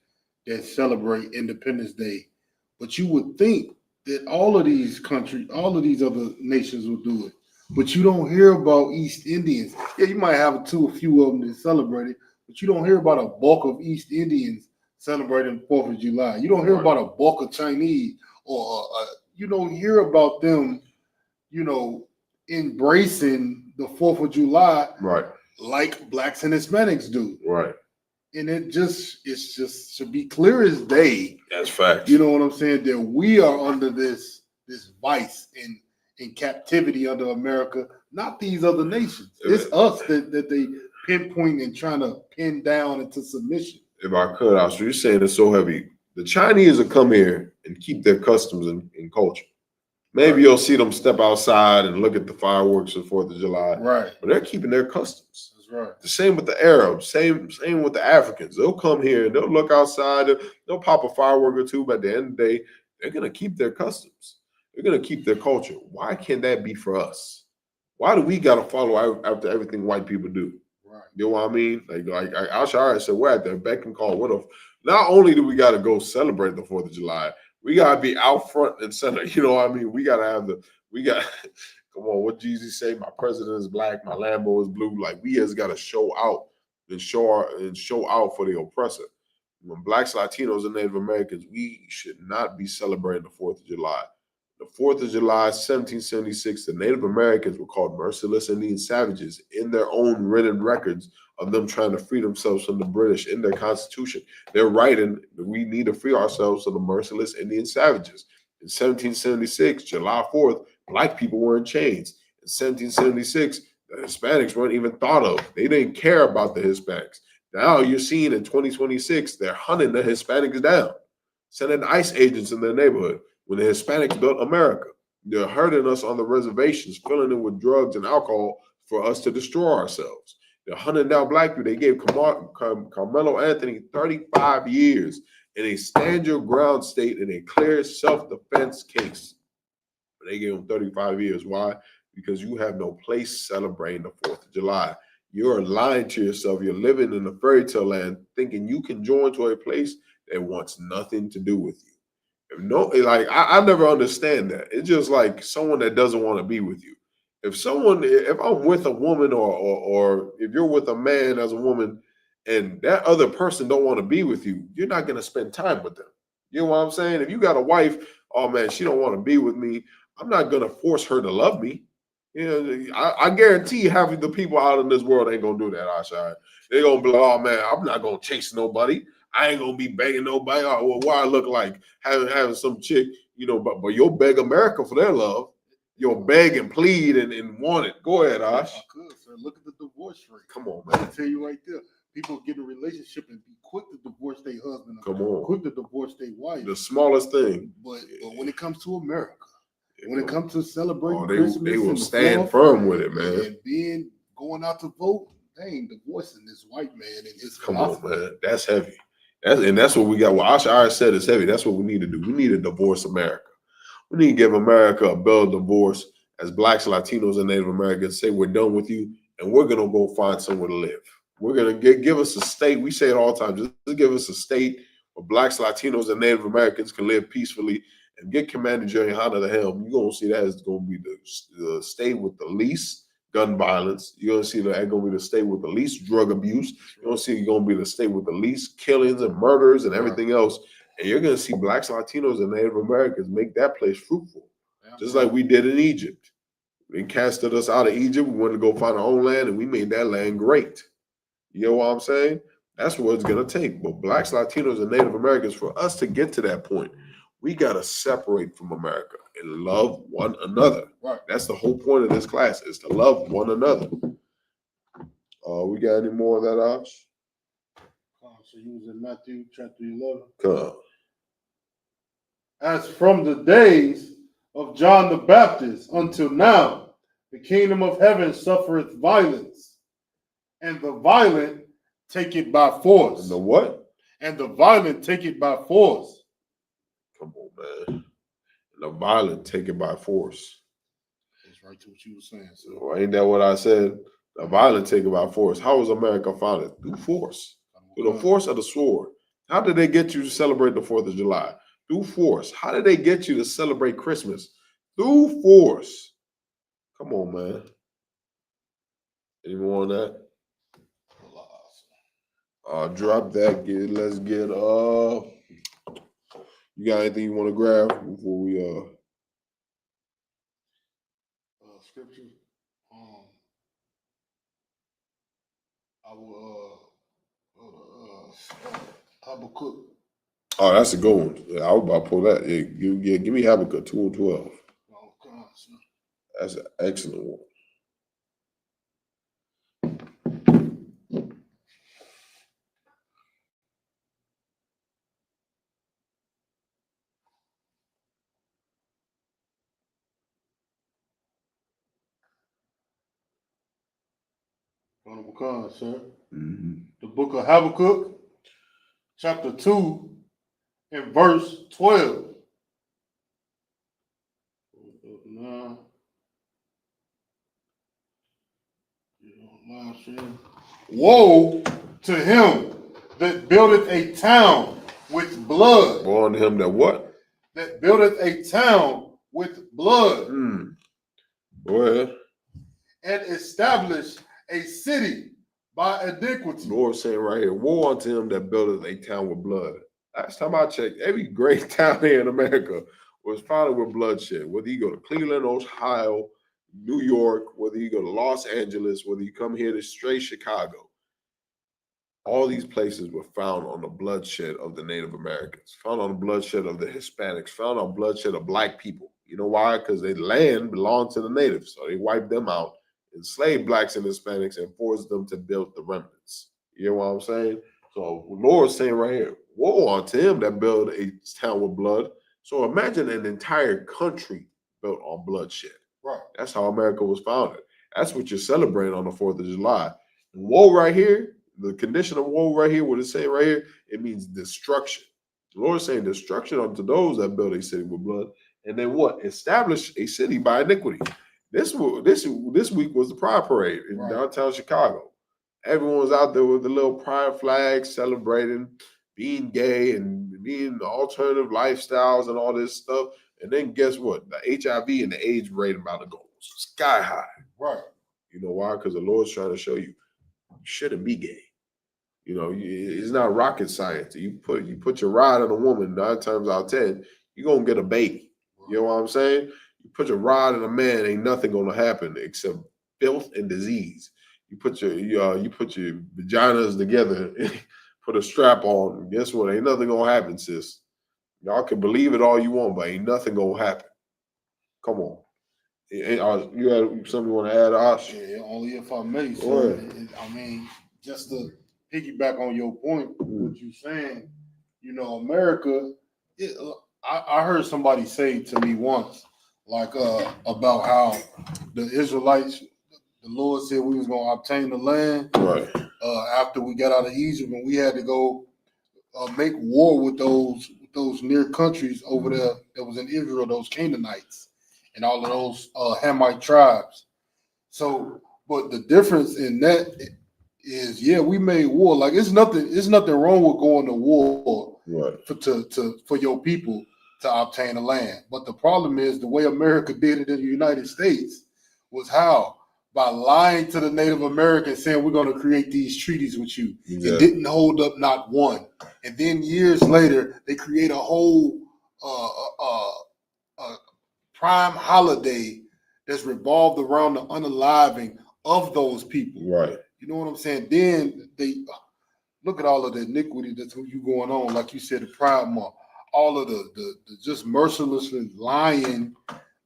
that celebrate Independence Day, but you would think that all of these countries, all of these other nations will do it, but you don't hear about East Indians. Yeah, you might have a few of them that celebrate it, but you don't hear about a bulk of East Indians celebrating 4th of July. You don't hear about a bulk of Chinese or you don't hear about them, embracing the 4th of July like Blacks and Hispanics do. Right. And it's just should be clear as day. That's facts. You know what I'm saying? That we are under this vice in captivity under America, not these other nations. It's us that they pinpoint and trying to pin down into submission. If I could, Oscar, you're saying it's so heavy. The Chinese will come here and keep their customs and culture. Maybe you'll see them step outside and look at the fireworks of 4th of July. Right. But they're keeping their customs. That's right. The same with the Arabs, same with the Africans. They'll come here and they'll look outside, they'll pop a firework or two, but at the end of the day, they're going to keep their customs. They're going to keep their culture. Why can't that be for us? Why do we got to follow after everything white people do? Right. You know what I mean? Like Al-Shari said, we're at their beck and call. Not only do we got to go celebrate the 4th of July, we got to be out front and center. You know what I mean? We got to have come on, what Jesus say? My president is black, my Lambo is blue. Like we just got to show out and show out for the oppressor. When Blacks, Latinos, and Native Americans, we should not be celebrating the 4th of July. The 4th of July, 1776, the Native Americans were called merciless Indian savages in their own written records of them trying to free themselves from the British in their constitution. They're writing, we need to free ourselves from the merciless Indian savages. In 1776, July 4th, Black people were in chains. In 1776, the Hispanics weren't even thought of. They didn't care about the Hispanics. Now you're seeing in 2026, they're hunting the Hispanics down, sending ICE agents in their neighborhood. When the Hispanics built America, they're hurting us on the reservations, filling it with drugs and alcohol for us to destroy ourselves. They're hunting down Black people. They gave Carmelo Anthony 35 years in a stand your ground state in a clear self-defense case. But they gave him 35 years. Why? Because you have no place celebrating the 4th of July. You're lying to yourself. You're living in a fairy tale land thinking you can join to a place that wants nothing to do with you. If no, like I never understand that. It's just like someone that doesn't want to be with you. If I'm with a woman or if you're with a man as a woman and that other person don't want to be with you, you're not going to spend time with them. You know what I'm saying? If you got a wife, oh man, she don't want to be with me, I'm not going to force her to love me. You know, I guarantee you half of the people out in this world ain't going to do that, Ashai. They're going to be like, oh man, I'm not going to chase nobody. I ain't going to be begging nobody. Oh, well, what I look like having some chick, but you'll beg America for their love. You'll beg and plead and want it. Go ahead, Ash. I could, sir. Look at the divorce rate. Come on, I man. tell you right there. People get in a relationship and be quick to divorce their husband. Come on. Quick to divorce their wife. The smallest thing. But when it comes to America, when it comes to celebrating they Christmas, will and stand firm with it, man. And going out to vote, they ain't divorcing this white man and his Come on, philosophy. man. That's heavy. That's what we got. What Asha said is heavy. That's what we need to do. We need to divorce America. We need to give America a bill of divorce as Blacks, Latinos, and Native Americans. Say we're done with you, and we're gonna go find somewhere to live. We're gonna give us a state. We say it all the time. Just give us a state where Blacks, Latinos, and Native Americans can live peacefully. And get Commander Jerry Hunter the helm. You're gonna see that is gonna be the state with the least gun violence. You're gonna see that gonna be the state with the least drug abuse. You're gonna see gonna be the state with the least killings and murders and everything else. And you're gonna see Blacks, Latinos, and Native Americans make that place fruitful, just like we did in Egypt. They casted us out of Egypt. We wanted to go find our own land, and we made that land great. You know what I'm saying? That's what it's gonna take. But Blacks, Latinos, and Native Americans, for us to get to that point, we got to separate from America and love one another. Right. That's the whole point of this class, is to love one another. We got any more of that, Osh? So you was in Matthew chapter 11. Come. As from the days of John the Baptist until now, the kingdom of heaven suffereth violence, and the violent take it by force. And the what? And the violent take it by force. Come on, man. And the violent take it by force. That's right to what you were saying. So well, ain't that what I said? The violent take it by force. How was America founded? Through force. Through the force of the sword. How did they get you to celebrate the 4th of July? Through force. How did they get you to celebrate Christmas? Through force. Come on, man. Any more on that? Drop that. Let's get you got anything you want to grab before we scripture? I will Habakkuk. Oh, that's a good one. Yeah, I was about to pull that. Yeah, give me Habakkuk 2 and 12. Oh, God, sir. That's an excellent one. Sir. Mm-hmm. The book of Habakkuk, chapter 2, and verse 12. Woe to him that buildeth a town with blood. Woe unto him that what? That buildeth a town with blood. Go ahead. And establish a city by iniquity. The Lord saying right here, woe unto him that buildeth a town with blood. Last time I checked, every great town here in America was founded with bloodshed. Whether you go to Cleveland, Ohio, New York, whether you go to Los Angeles, whether you come here to straight Chicago, all these places were found on the bloodshed of the Native Americans, found on the bloodshed of the Hispanics, found on bloodshed of Black people. You know why? Because their land belonged to the natives, so they wiped them out, enslaved Blacks and Hispanics, and forced them to build the remnants. You know what I'm saying? So the Lord's saying right here, woe unto him that build a town with blood. So imagine an entire country built on bloodshed. Right. That's how America was founded. That's what you're celebrating on the 4th of July. Woe right here, the condition of woe right here, what it's saying right here, it means destruction. The Lord is saying destruction unto those that build a city with blood. And then what? Establish a city by iniquity. This week was the Pride Parade in downtown Chicago. Everyone's out there with the little pride flag celebrating being gay and being alternative lifestyles and all this stuff. And then guess what? The HIV and the AIDS rate about to go sky high. Right. You know why? Because the Lord's trying to show you shouldn't be gay. You know, it's not rocket science. You put your rod on a woman, 9 times out of 10, you're gonna get a baby. You know what I'm saying? You put your rod in a man, ain't nothing gonna happen except filth and disease. You put your vaginas together, put a strap on, and guess what? Ain't nothing gonna happen, sis. Y'all can believe it all you want, but ain't nothing gonna happen. Come on. You had something you want to add, Ash? Yeah, only if I may. So, I mean, just to piggyback on your point, what you're saying, you know, America, I heard somebody say to me once, like about how the Israelites, the Lord said we was going to obtain the land Right. After we got out of Egypt, and we had to go make war with those near countries over there that was in Israel, those Canaanites and all of those Hamite tribes. So, but the difference in that is, yeah, we made war. Like it's nothing wrong with going to war for your people to obtain the land. But the problem is the way America did it in the United States was how? By lying to the Native Americans, saying we're going to create these treaties with you. Yeah. It didn't hold up not one. And then years later, they create a whole prime holiday that's revolved around the unaliving of those people. Right. You know what I'm saying? Then they look at all of the iniquity that's you going on, like you said, the Pride Month, all of the just mercilessly lying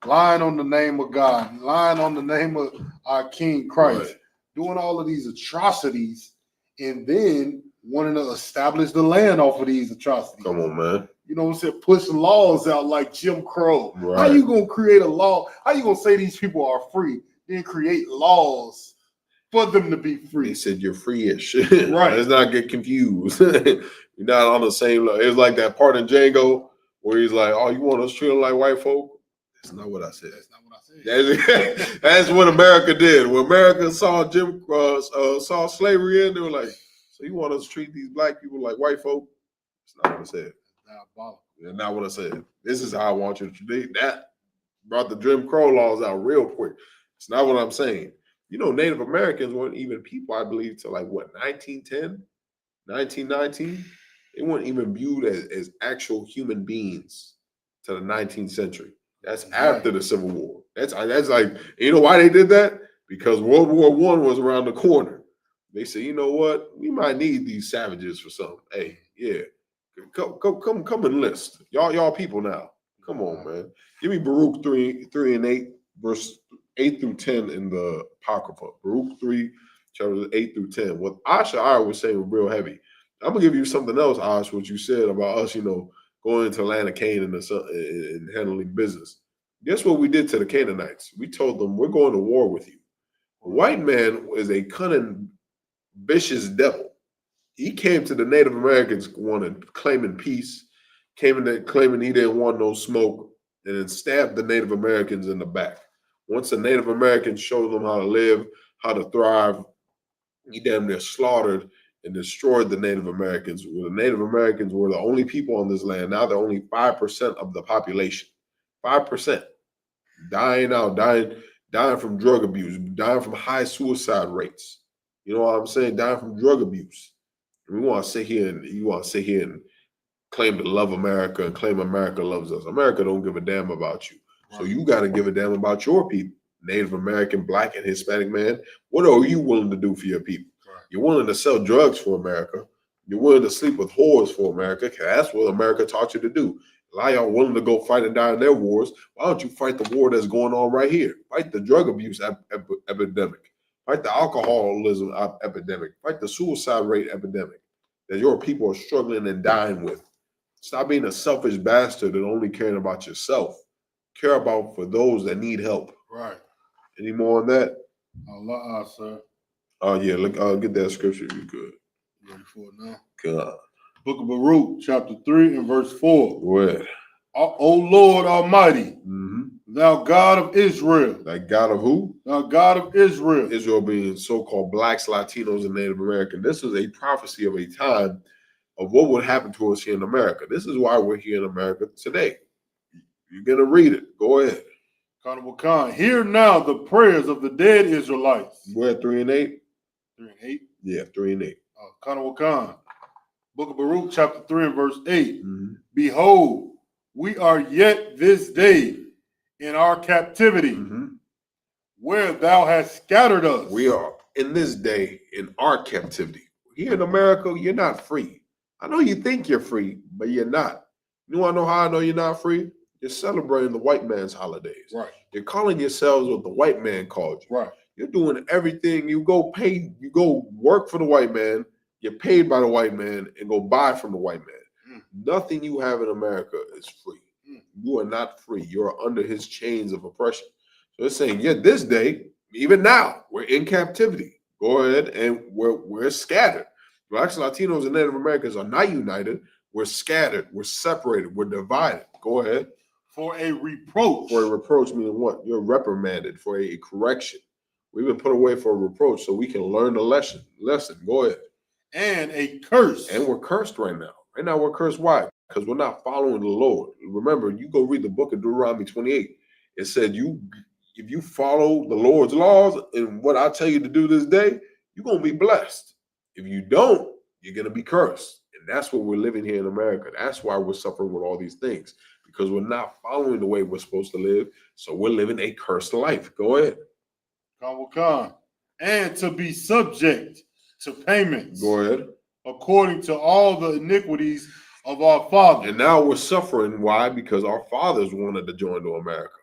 on the name of God, lying on the name of our King Christ, doing all of these atrocities, and then wanting to establish the land off of these atrocities. Come on, man. You know what I'm saying? Pushing laws out like Jim Crow. Right. How you gonna create a law? How you gonna say these people are free, then create laws for them to be free? He said you're free-ish. Right. Let's not get confused. You're not on the same level. It's like that part in Django where he's like, "Oh, you want us treated like white folk?" That's not what I said. That's not what I said. That's what America did. When America saw saw slavery in, they were like, "So you want us to treat these black people like white folk?" That's not what I said. That's not what I said. This is how I want you to treat that. Brought the Jim Crow laws out real quick. It's not what I'm saying. You know, Native Americans weren't even people, I believe, till like what, 1910, 1919? They weren't even viewed as actual human beings to the 19th century. That's after the Civil War. That's like, you know why they did that? Because World War I was around the corner. They said, you know what? We might need these savages for something. Hey, yeah. Come enlist. Y'all people now. Come on, man. Give me Baruch 3:8, verse 8 through 10 in the Apocrypha. Baruch 3, chapters 8 through 10. What Asha was saying was real heavy. I'm gonna give you something else, Ash, what you said about us, you know, going into the land of Canaan and handling business. Guess what we did to the Canaanites? We told them we're going to war with you. A white man is a cunning, vicious devil. He came to the Native Americans claiming peace, claiming he didn't want no smoke, and then stabbed the Native Americans in the back. Once the Native Americans showed them how to live, how to thrive, he damn near slaughtered and destroyed the Native Americans. Well, the Native Americans were the only people on this land. Now they're only 5% of the population. 5%. Dying from drug abuse, dying from high suicide rates. You know what I'm saying? Dying from drug abuse. We want to sit here and claim to love America and claim America loves us. America don't give a damn about you. So you got to give a damn about your people. Native American, Black, and Hispanic man. What are you willing to do for your people? Right. You're willing to sell drugs for America. You're willing to sleep with whores for America. Because that's what America taught you to do. A lot of y'all willing to go fight and die in their wars. Why don't you fight the war that's going on right here? Fight the drug abuse epidemic. Fight the alcoholism epidemic. Fight the suicide rate epidemic that your people are struggling and dying with. Stop being a selfish bastard and only caring about yourself. Care about for those that need help. Right. Any more on that? Allah, sir. Oh, yeah. Look, get that scripture if you could. You ready for it now? God. Book of Baruch, chapter 3 and verse 4. Where? O Lord Almighty, Thou God of Israel. That God of who? Thou God of Israel. Israel being so-called blacks, Latinos, and Native American. This is a prophecy of a time of what would happen to us here in America. This is why we're here in America today. You're going to read it. Go ahead. Carnival Khan. Hear now the prayers of the dead Israelites. We're at 3 and 8. 3 and 8. Yeah, 3 and 8. Carnival Khan. Book of Baruch, chapter 3 and verse 8. Mm-hmm. Behold, we are yet this day in our captivity, where thou hast scattered us. We are in this day in our captivity. Here in America, you're not free. I know you think you're free, but you're not. You want to know how I know you're not free? You're celebrating the white man's holidays. Right. You're calling yourselves what the white man called you. Right. You're doing everything. You go work for the white man, you're paid by the white man, and go buy from the white man. Nothing you have in America is free. You are not free. You are under his chains of oppression. So it's saying, yeah, this day, even now, we're in captivity. Go ahead, and we're scattered. Blacks, Latinos, and Native Americans are not united. We're scattered. We're separated. We're divided. Go ahead. For a reproach. For a reproach meaning what? You're reprimanded. For a correction. We've been put away for a reproach so we can learn the lesson. Go ahead. And a curse. And we're cursed right now. Right now we're cursed. Why? Because we're not following the Lord. Remember, you go read the book of Deuteronomy 28. It said if you follow the Lord's laws and what I tell you to do this day, you're going to be blessed. If you don't, you're going to be cursed. And that's what we're living here in America. That's why we're suffering with all these things, because we're not following the way we're supposed to live. So we're living a cursed life. Go ahead. Khan. And to be subject to payments. Go ahead. According to all the iniquities of our fathers. And now we're suffering. Why? Because our fathers wanted to join to America.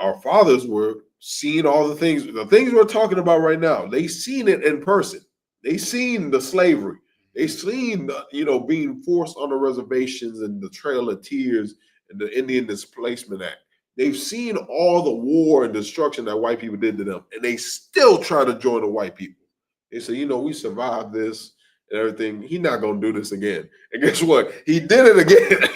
Our fathers were seeing all the things we're talking about right now. They seen it in person. They seen the slavery. They seen being forced on the reservations and the Trail of Tears and the Indian Displacement Act. They've seen all the war and destruction that white people did to them, and they still try to join the white people. They say, we survived this and everything. He's not going to do this again. And guess what? He did it again.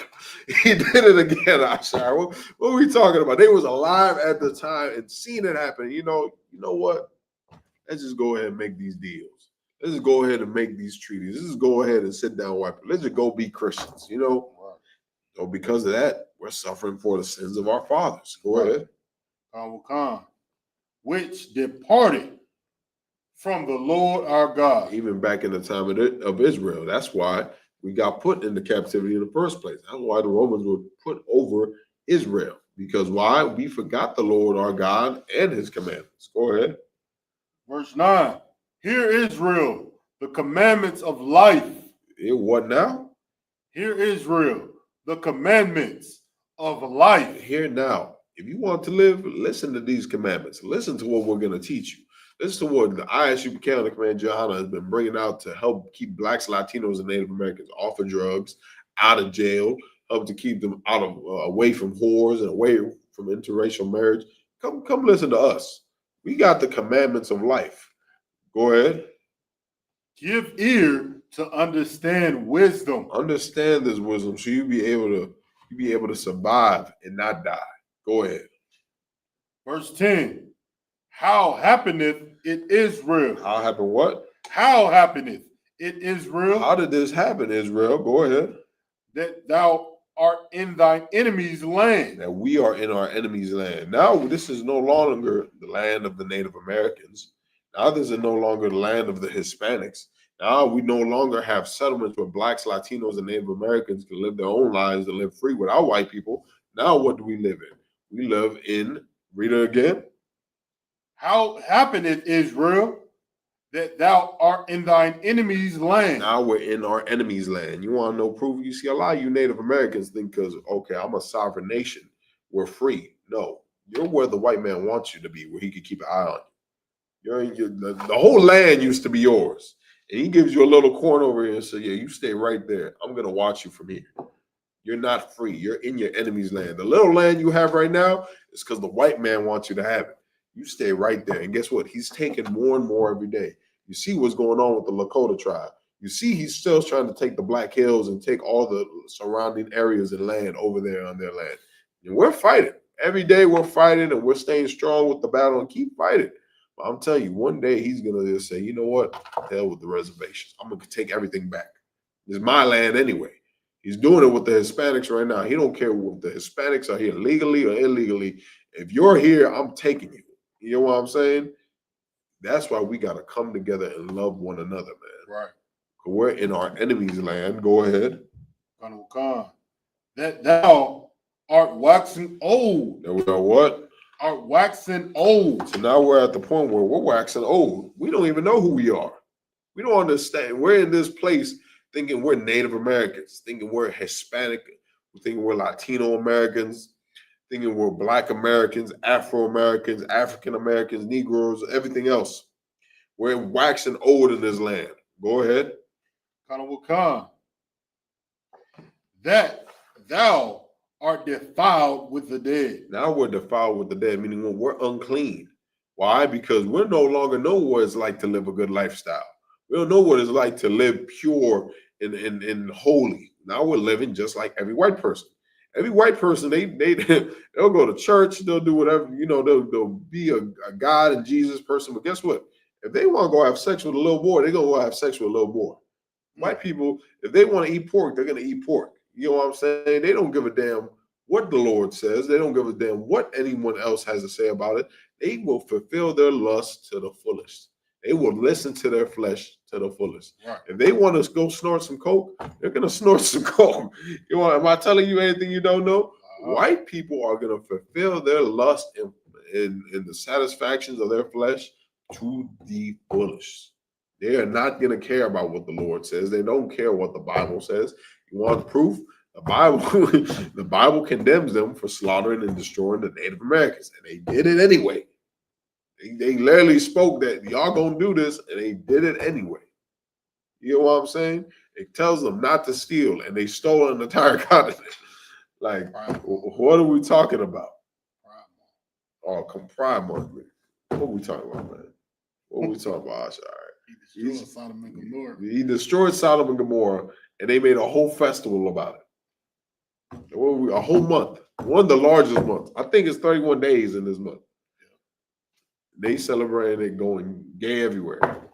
He did it again, Ashar. What are we talking about? They was alive at the time and seen it happen. You know what? Let's just go ahead and make these deals. Let's just go ahead and make these treaties. Let's just go ahead and sit down white people. Let's just go be Christians, So because of that, we're suffering for the sins of our fathers. Go ahead. Khan, which departed from the Lord our God. Even back in the time of Israel. That's why we got put into captivity in the first place. That's why the Romans were put over Israel. Because why? We forgot the Lord our God and his commandments. Go ahead. Verse 9. Hear Israel, the commandments of life. What now? Hear Israel, the commandments of life. Hear now. If you want to live, listen to these commandments. Listen to what we're going to teach you. Listen to what the Isupk under Command Johanna has been bringing out to help keep blacks, Latinos, and Native Americans off of drugs, out of jail, help to keep them away from whores and away from interracial marriage. Come listen to us. We got the commandments of life. Go ahead. Give ear to understand wisdom. Understand this wisdom so you be able to survive and not die. Go ahead. Verse 10. How happeneth it Israel? How happened what? How happeneth it Israel? How did this happen, Israel? Go ahead. That thou art in thine enemy's land. That we are in our enemy's land. Now this is no longer the land of the Native Americans. Now this is no longer the land of the Hispanics. Now we no longer have settlements where blacks, Latinos, and Native Americans can live their own lives and live free without white people. Now what do we live in? We live in, read it again. How happeneth Israel that thou art in thine enemy's land? Now we're in our enemy's land. You want to know proof? You see, a lot of you Native Americans think because, okay, I'm a sovereign nation, we're free. No, you're where the white man wants you to be, where he can keep an eye on you. The whole land used to be yours. And he gives you a little corner over here and says, yeah, you stay right there. I'm going to watch you from here. You're not free. You're in your enemy's land. The little land you have right now is because the white man wants you to have it. You stay right there. And guess what? He's taking more and more every day. You see what's going on with the Lakota tribe. You see he's still trying to take the Black Hills and take all the surrounding areas and land over there on their land. And we're fighting. Every day we're fighting and we're staying strong with the battle and keep fighting. But I'm telling you, one day he's gonna just say, you know what? Hell with the reservations. I'm gonna take everything back. It's my land anyway. He's doing it with the Hispanics right now. He don't care if the Hispanics are here legally or illegally. If you're here, I'm taking you. You know what I'm saying? That's why we gotta come together and love one another, man. Right. We're in our enemy's land. Go ahead. Khan. That thou art waxing old. That we are what? Art waxing old. So now we're at the point where we're waxing old. We don't even know who we are. We don't understand. We're in this place thinking we're Native Americans, thinking we're Hispanic, thinking we're Latino Americans, thinking we're Black Americans, Afro Americans, African Americans, Negroes, everything else. We're waxing old in this land. Go ahead. Khan. That thou art defiled with the dead. Now we're defiled with the dead, meaning we're unclean. Why? Because we no longer know what it's like to live a good lifestyle. We don't know what it's like to live pure and holy. Now we're living just like every white person. Every white person, they'll go to church, they'll do whatever, they'll be a God and Jesus person. But guess what? If they want to go have sex with a little boy, they're going to go have sex with a little boy. White people, if they want to eat pork, they're going to eat pork. You know what I'm saying? They don't give a damn what the Lord says. They don't give a damn what anyone else has to say about it. They will fulfill their lust to the fullest. They will listen to their flesh to the fullest. Right. If they want to go snort some coke, they're going to snort some coke. Am I telling you anything you don't know? White people are going to fulfill their lust in the satisfactions of their flesh to the fullest. They are not going to care about what the Lord says. They don't care what the Bible says. You want proof? The Bible condemns them for slaughtering and destroying the Native Americans, and they did it anyway. They literally spoke that y'all gonna do this, and they did it anyway. You know what I'm saying? It tells them not to steal, and they stole an entire continent. Like, what are we talking about? Oh, Pride Month. What are we talking about, man? What are we talking about? All right. He destroyed Sodom and Gomorrah. He destroyed Sodom and Gomorrah, and they made a whole festival about it. A whole month. One of the largest months. I think it's 31 days in this month. They celebrated it going gay everywhere.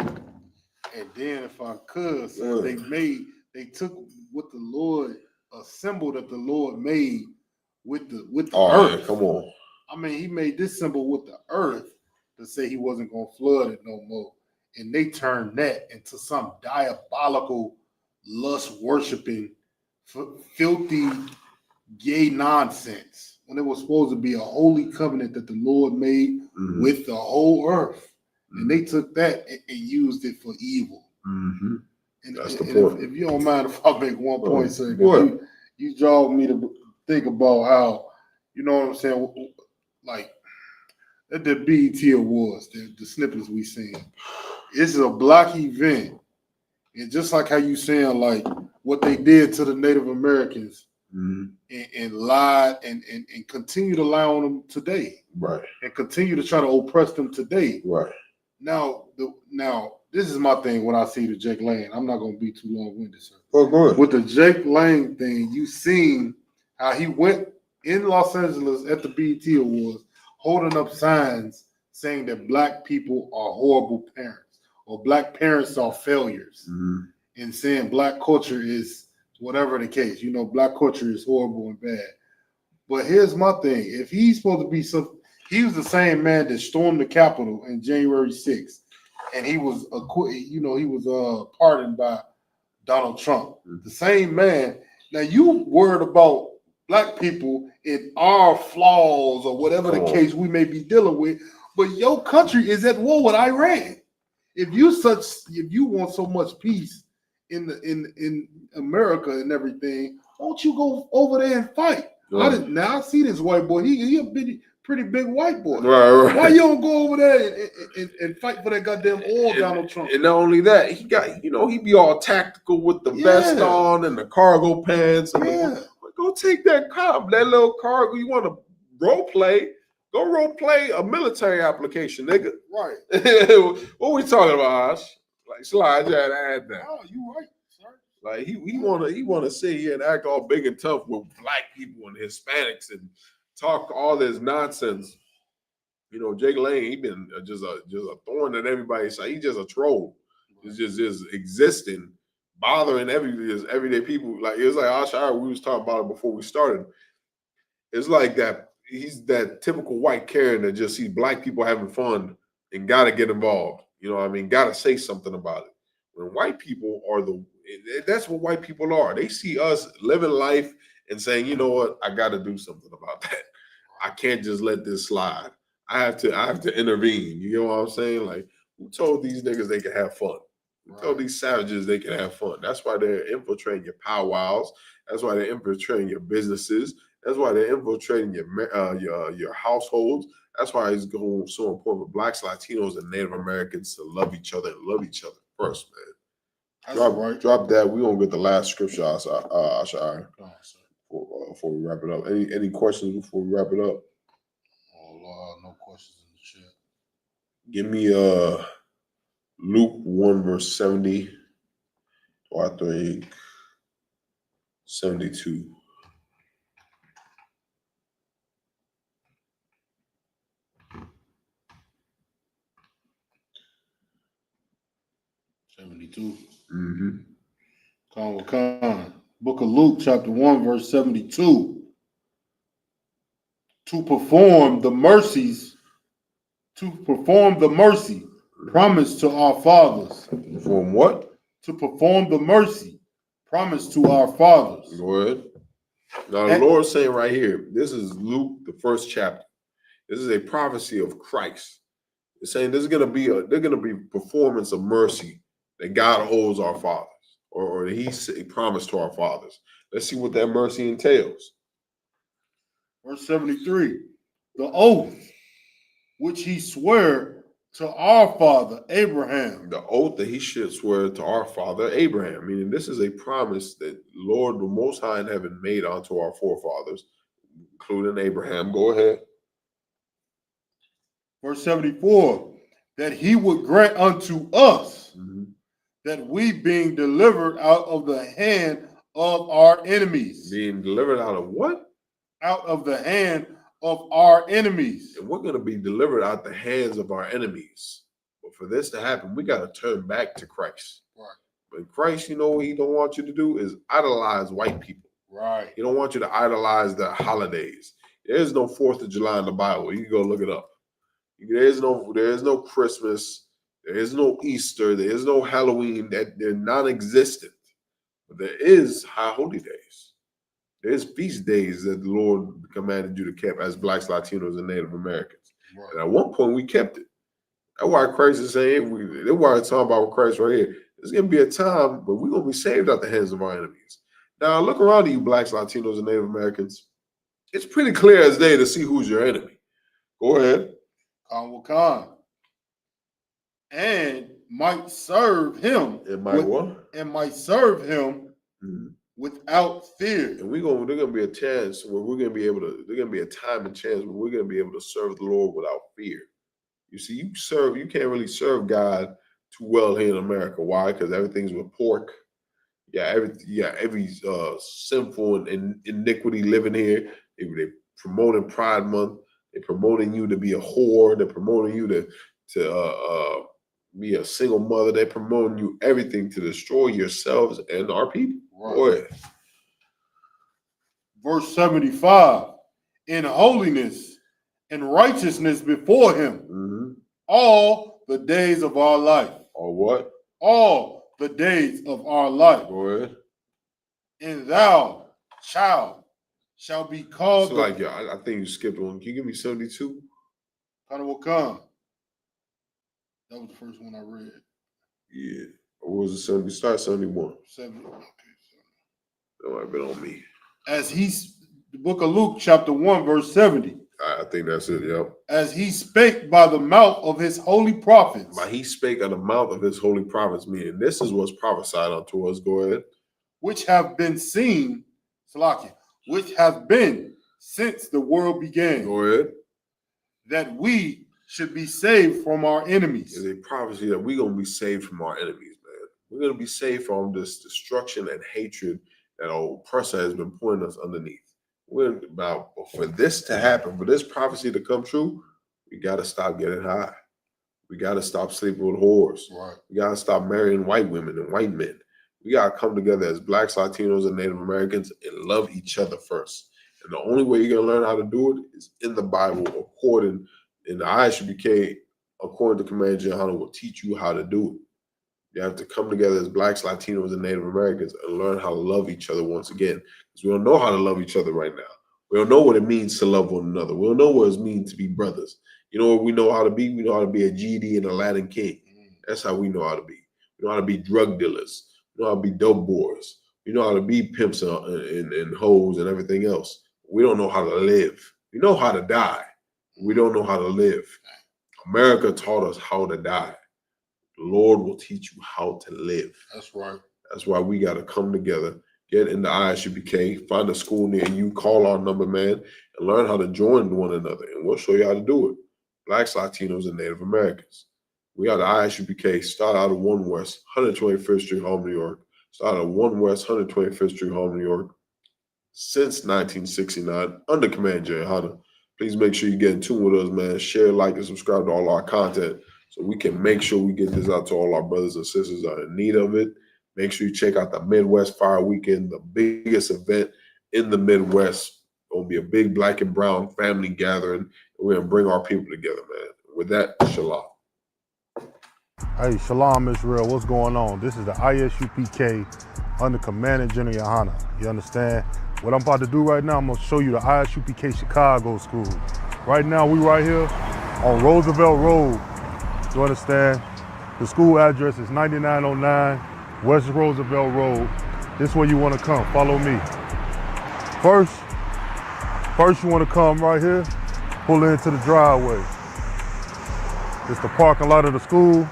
And then, if I could, so they took what the Lord, a symbol that the Lord made with the earth. Man, come on. I mean, he made this symbol with the earth to say he wasn't going to flood it no more. And they turned that into some diabolical, lust-worshiping, filthy, gay nonsense when it was supposed to be a holy covenant that the Lord made with the whole earth. And they took that and used it for evil. Mm-hmm. And, that's the point. If you don't mind if I make one point, sir, you draw me to think about how, you know what I'm saying, like at the BET Awards, the snippets we seen. It's a black event. And just like how you saying, like, what they did to the Native Americans and lied and continue to lie on them today. Right. And continue to try to oppress them today. Right. Now, this is my thing when I see the Jake Lang. I'm not going to be too long-winded, sir. Oh, go ahead. With the Jake Lang thing, you seen how he went in Los Angeles at the BET Awards holding up signs saying that black people are horrible parents or black parents are failures and saying black culture is whatever the case. You know, black culture is horrible and bad. But here's my thing. If he's supposed to be he was the same man that stormed the Capitol in January 6th, and he was pardoned by Donald Trump. The same man. Now you worried about black people in our flaws or whatever the case we may be dealing with, but your country is at war with Iran. If you want so much peace in America and everything, won't you go over there and fight? Now I see this white boy. He a pretty big white boy. Right. Why you don't go over there and fight for that goddamn oil, Donald Trump? And not only that, he got, he be all tactical with the vest on and the cargo pants. And go take that little cargo. You want to role play? Go role play a military application, nigga. Right. What we talking about, Ash? Like, slide you had to add that. Oh, you right, sir. Like he wanna sit here and act all big and tough with black people and Hispanics and talk all this nonsense. You know, Jake Lane, he been just a thorn in everybody's side. He's just a troll. It's just existing, bothering everyday people. Like it was like Ashar, we was talking about it before we started. It's like that. He's that typical white Karen that just sees black people having fun and got to get involved. You know what I mean? Got to say something about it. When white people are that's what white people are. They see us living life and saying, you know what? I got to do something about that. I can't just let this slide. I have to intervene. You know what I'm saying? Like, who told these niggas they can have fun? Who told these savages they can have fun? That's why they're infiltrating your powwows. That's why they're infiltrating your businesses. That's why they're infiltrating your households. That's why it's going so important for blacks, Latinos, and Native Americans to love each other and love each other first, man. Drop that. We're gonna get the last scripture, Ashar, before we wrap it up. Any questions before we wrap it up? Oh, no questions in the chat. Give me Luke 1 verse 70, or I think 72. Mm-hmm. Khan. Book of Luke, chapter 1, verse 72. To perform the mercy promised to our fathers. Perform what? To perform the mercy promised to our fathers. Go ahead. Now the Lord's saying right here, this is Luke, the first chapter. This is a prophecy of Christ. It's saying there's gonna be performance of mercy that God owes our fathers, or He promised to our fathers. Let's see what that mercy entails. Verse 73, the oath which He swore to our father Abraham. The oath that He should swear to our father Abraham, meaning this is a promise that Lord, the Most High in heaven, made unto our forefathers, including Abraham. Go ahead. Verse 74, that He would grant unto us that we, being delivered out of the hand of our enemies. Being delivered out of what? Out of the hand of our enemies. And we're going to be delivered out the hands of our enemies. But for this to happen, we got to turn back to Christ. Right. But Christ, you know what He don't want you to do is idolize white people. Right. He don't want you to idolize the holidays. There is no 4th of July in the Bible. You can go look it up. There is no Christmas. There is no Easter. There is no Halloween. That they're non-existent. But there is high holy days. There's feast days that the Lord commanded you to keep as blacks, Latinos, and Native Americans. Right. And at one point, we kept it. That's why Christ is saying, that's why it's talking about Christ right here. There's going to be a time, but we're going to be saved out the hands of our enemies. Now, look around at you, blacks, Latinos, and Native Americans. It's pretty clear as day to see who's your enemy. Go ahead. Khan. And might serve Him. And might what? And might serve Him without fear. And there's gonna be a chance where there's gonna be a time and chance where we're gonna be able to serve the Lord without fear. You see, you can't really serve God too well here in America. Why? Because everything's with pork. Every sinful and iniquity living here. They promoting Pride Month. They're promoting you to be a whore. They're promoting you to be a single mother. They're promoting you everything to destroy yourselves and our people. Right. Go ahead. Verse 75, in holiness and righteousness before Him all the days of our life. Or what? All the days of our life. Go ahead. And thou, child, shall be called. So I think you skipped one. Can you give me 72? Khan. That was the first one I read. Yeah. Or was it 70? Start 71. 70. Okay. That might have been on me. The book of Luke, chapter 1, verse 70. I think that's it, yep. As He spake by the mouth of His holy prophets. He spake out of the mouth of His holy prophets, meaning this is what's prophesied unto us. Go ahead. Which have been seen, which have been since the world began. Go ahead. That we should be saved from our enemies. It's a prophecy that we're going to be saved from our enemies, man. We're going to be saved from this destruction and hatred that our oppressor has been putting us underneath. For this to happen, for this prophecy to come true, we got to stop getting high. We got to stop sleeping with whores. Right. We got to stop marrying white women and white men. We got to come together as Blacks, Latinos, and Native Americans and love each other first. And the only way you're going to learn how to do it is in the Bible, according in the ISUPK, according to Command Johanna, will teach you how to do it. You have to come together as Blacks, Latinos, and Native Americans and learn how to love each other once again. Because we don't know how to love each other right now. We don't know what it means to love one another. We don't know what it means to be brothers. You know what we know how to be? We know how to be a GD and a Latin king. That's how we know how to be. We know how to be drug dealers. We know how to be dope boys. We know how to be pimps and hoes and everything else. We don't know how to live. We know how to die. We don't know how to live. America taught us how to die. The Lord will teach you how to live. That's right. That's why we got to come together, get in the ISUPK, find a school near you, call our number, man, and learn how to join one another. And we'll show you how to do it. Blacks, Latinos, and Native Americans. We are the ISUPK, start out of 1 West, 125th Street, Harlem, New York. Start out of 1 West, 125th Street, Harlem, New York. Since 1969, under Command Johanna. Please make sure you get in tune with us, man. Share, like, and subscribe to all our content so we can make sure we get this out to all our brothers and sisters that are in need of it. Make sure you check out the Midwest Fire Weekend, the biggest event in the Midwest. It's going to be a big black and brown family gathering. We're going to bring our people together, man. With that, shalom. Hey, shalom, Israel. What's going on? This is the ISUPK under Command and General Johanna. You understand? What I'm about to do right now, I'm going to show you the ISUPK Chicago School. Right now, we right here on Roosevelt Road. You understand? The school address is 9909 West Roosevelt Road. This is where you want to come. Follow me. First you want to come right here, pull into the driveway. It's the parking lot of the school.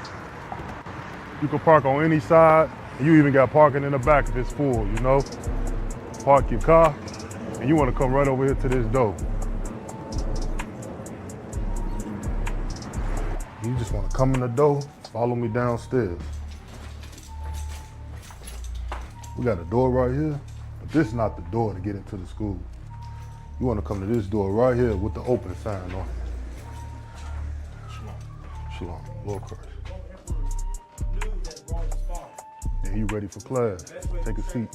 You can park on any side, and you even got parking in the back if it's full, you know? Park your car, and you want to come right over here to this door. You just want to come in the door, follow me downstairs. We got a door right here, but this is not the door to get into the school. You want to come to this door right here with the open sign on it. Shalom, Lord Christ. And you ready for class? Take a seat.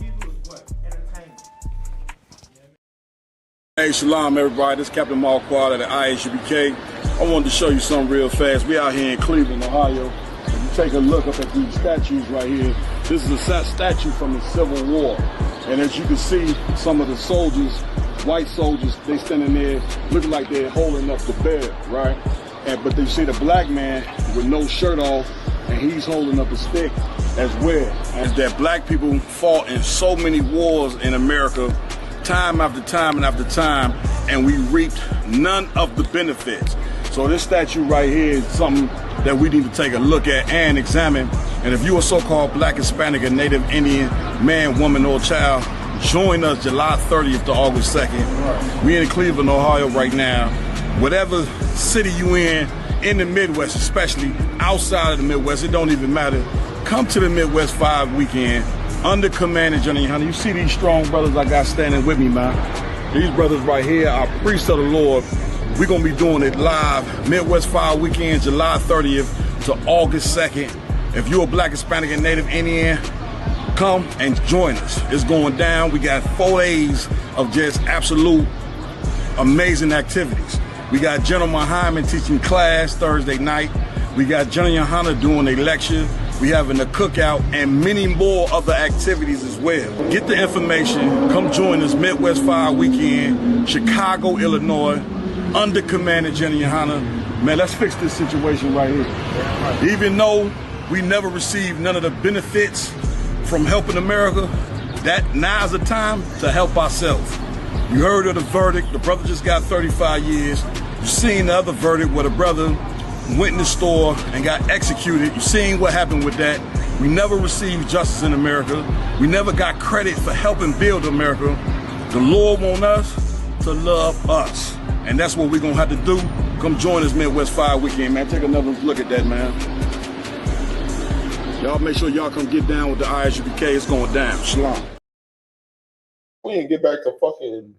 Hey, shalom, everybody. This is Captain Marquardt at the ISUPK. I wanted to show you something real fast. We out here in Cleveland, Ohio. If you take a look up at these statues right here, this is a statue from the Civil War. And as you can see, some of the soldiers, white soldiers, they standing there looking like they're holding up the bear, right? But they see the black man with no shirt off, and he's holding up a stick as well. As that black people fought in so many wars in America, time after time and after time, and we reaped none of the benefits. So this statue right here is something that we need to take a look at and examine. And if you're a so-called black, Hispanic, or Native Indian man, woman, or child, join us July 30th to August 2nd. We're in Cleveland, Ohio right now. Whatever city you in the Midwest, especially outside of the Midwest, it don't even matter. Come to the Midwest 5 weekend under Command and General Johanna. You see these strong brothers I got standing with me, man. These brothers right here are priests of the Lord. We're going to be doing it live, Midwest 5 weekend, July 30th to August 2nd. If you're a black, Hispanic, and Native Indian, come and join us. It's going down. We got 4 days of just absolute amazing activities. We got General Hyman teaching class Thursday night. We got General Johanna doing a lecture. We having a cookout and many more other activities as well. Get the information. Come join us Midwest 5 weekend, Chicago, Illinois, under Command of General Johanna. Man, let's fix this situation right here. Even though we never received none of the benefits from helping America, that now's the time to help ourselves. You heard of the verdict. The brother just got 35 years. You seen the other verdict where the brother went in the store and got executed. You seen what happened with that. We never received justice in America. We never got credit for helping build America. The Lord wants us to love us. And that's what we're gonna have to do. Come join us Midwest 5 weekend, man. Take another look at that, man. Y'all make sure y'all come get down with the ISUPK. It's going down. Shalom. We didn't get back to fucking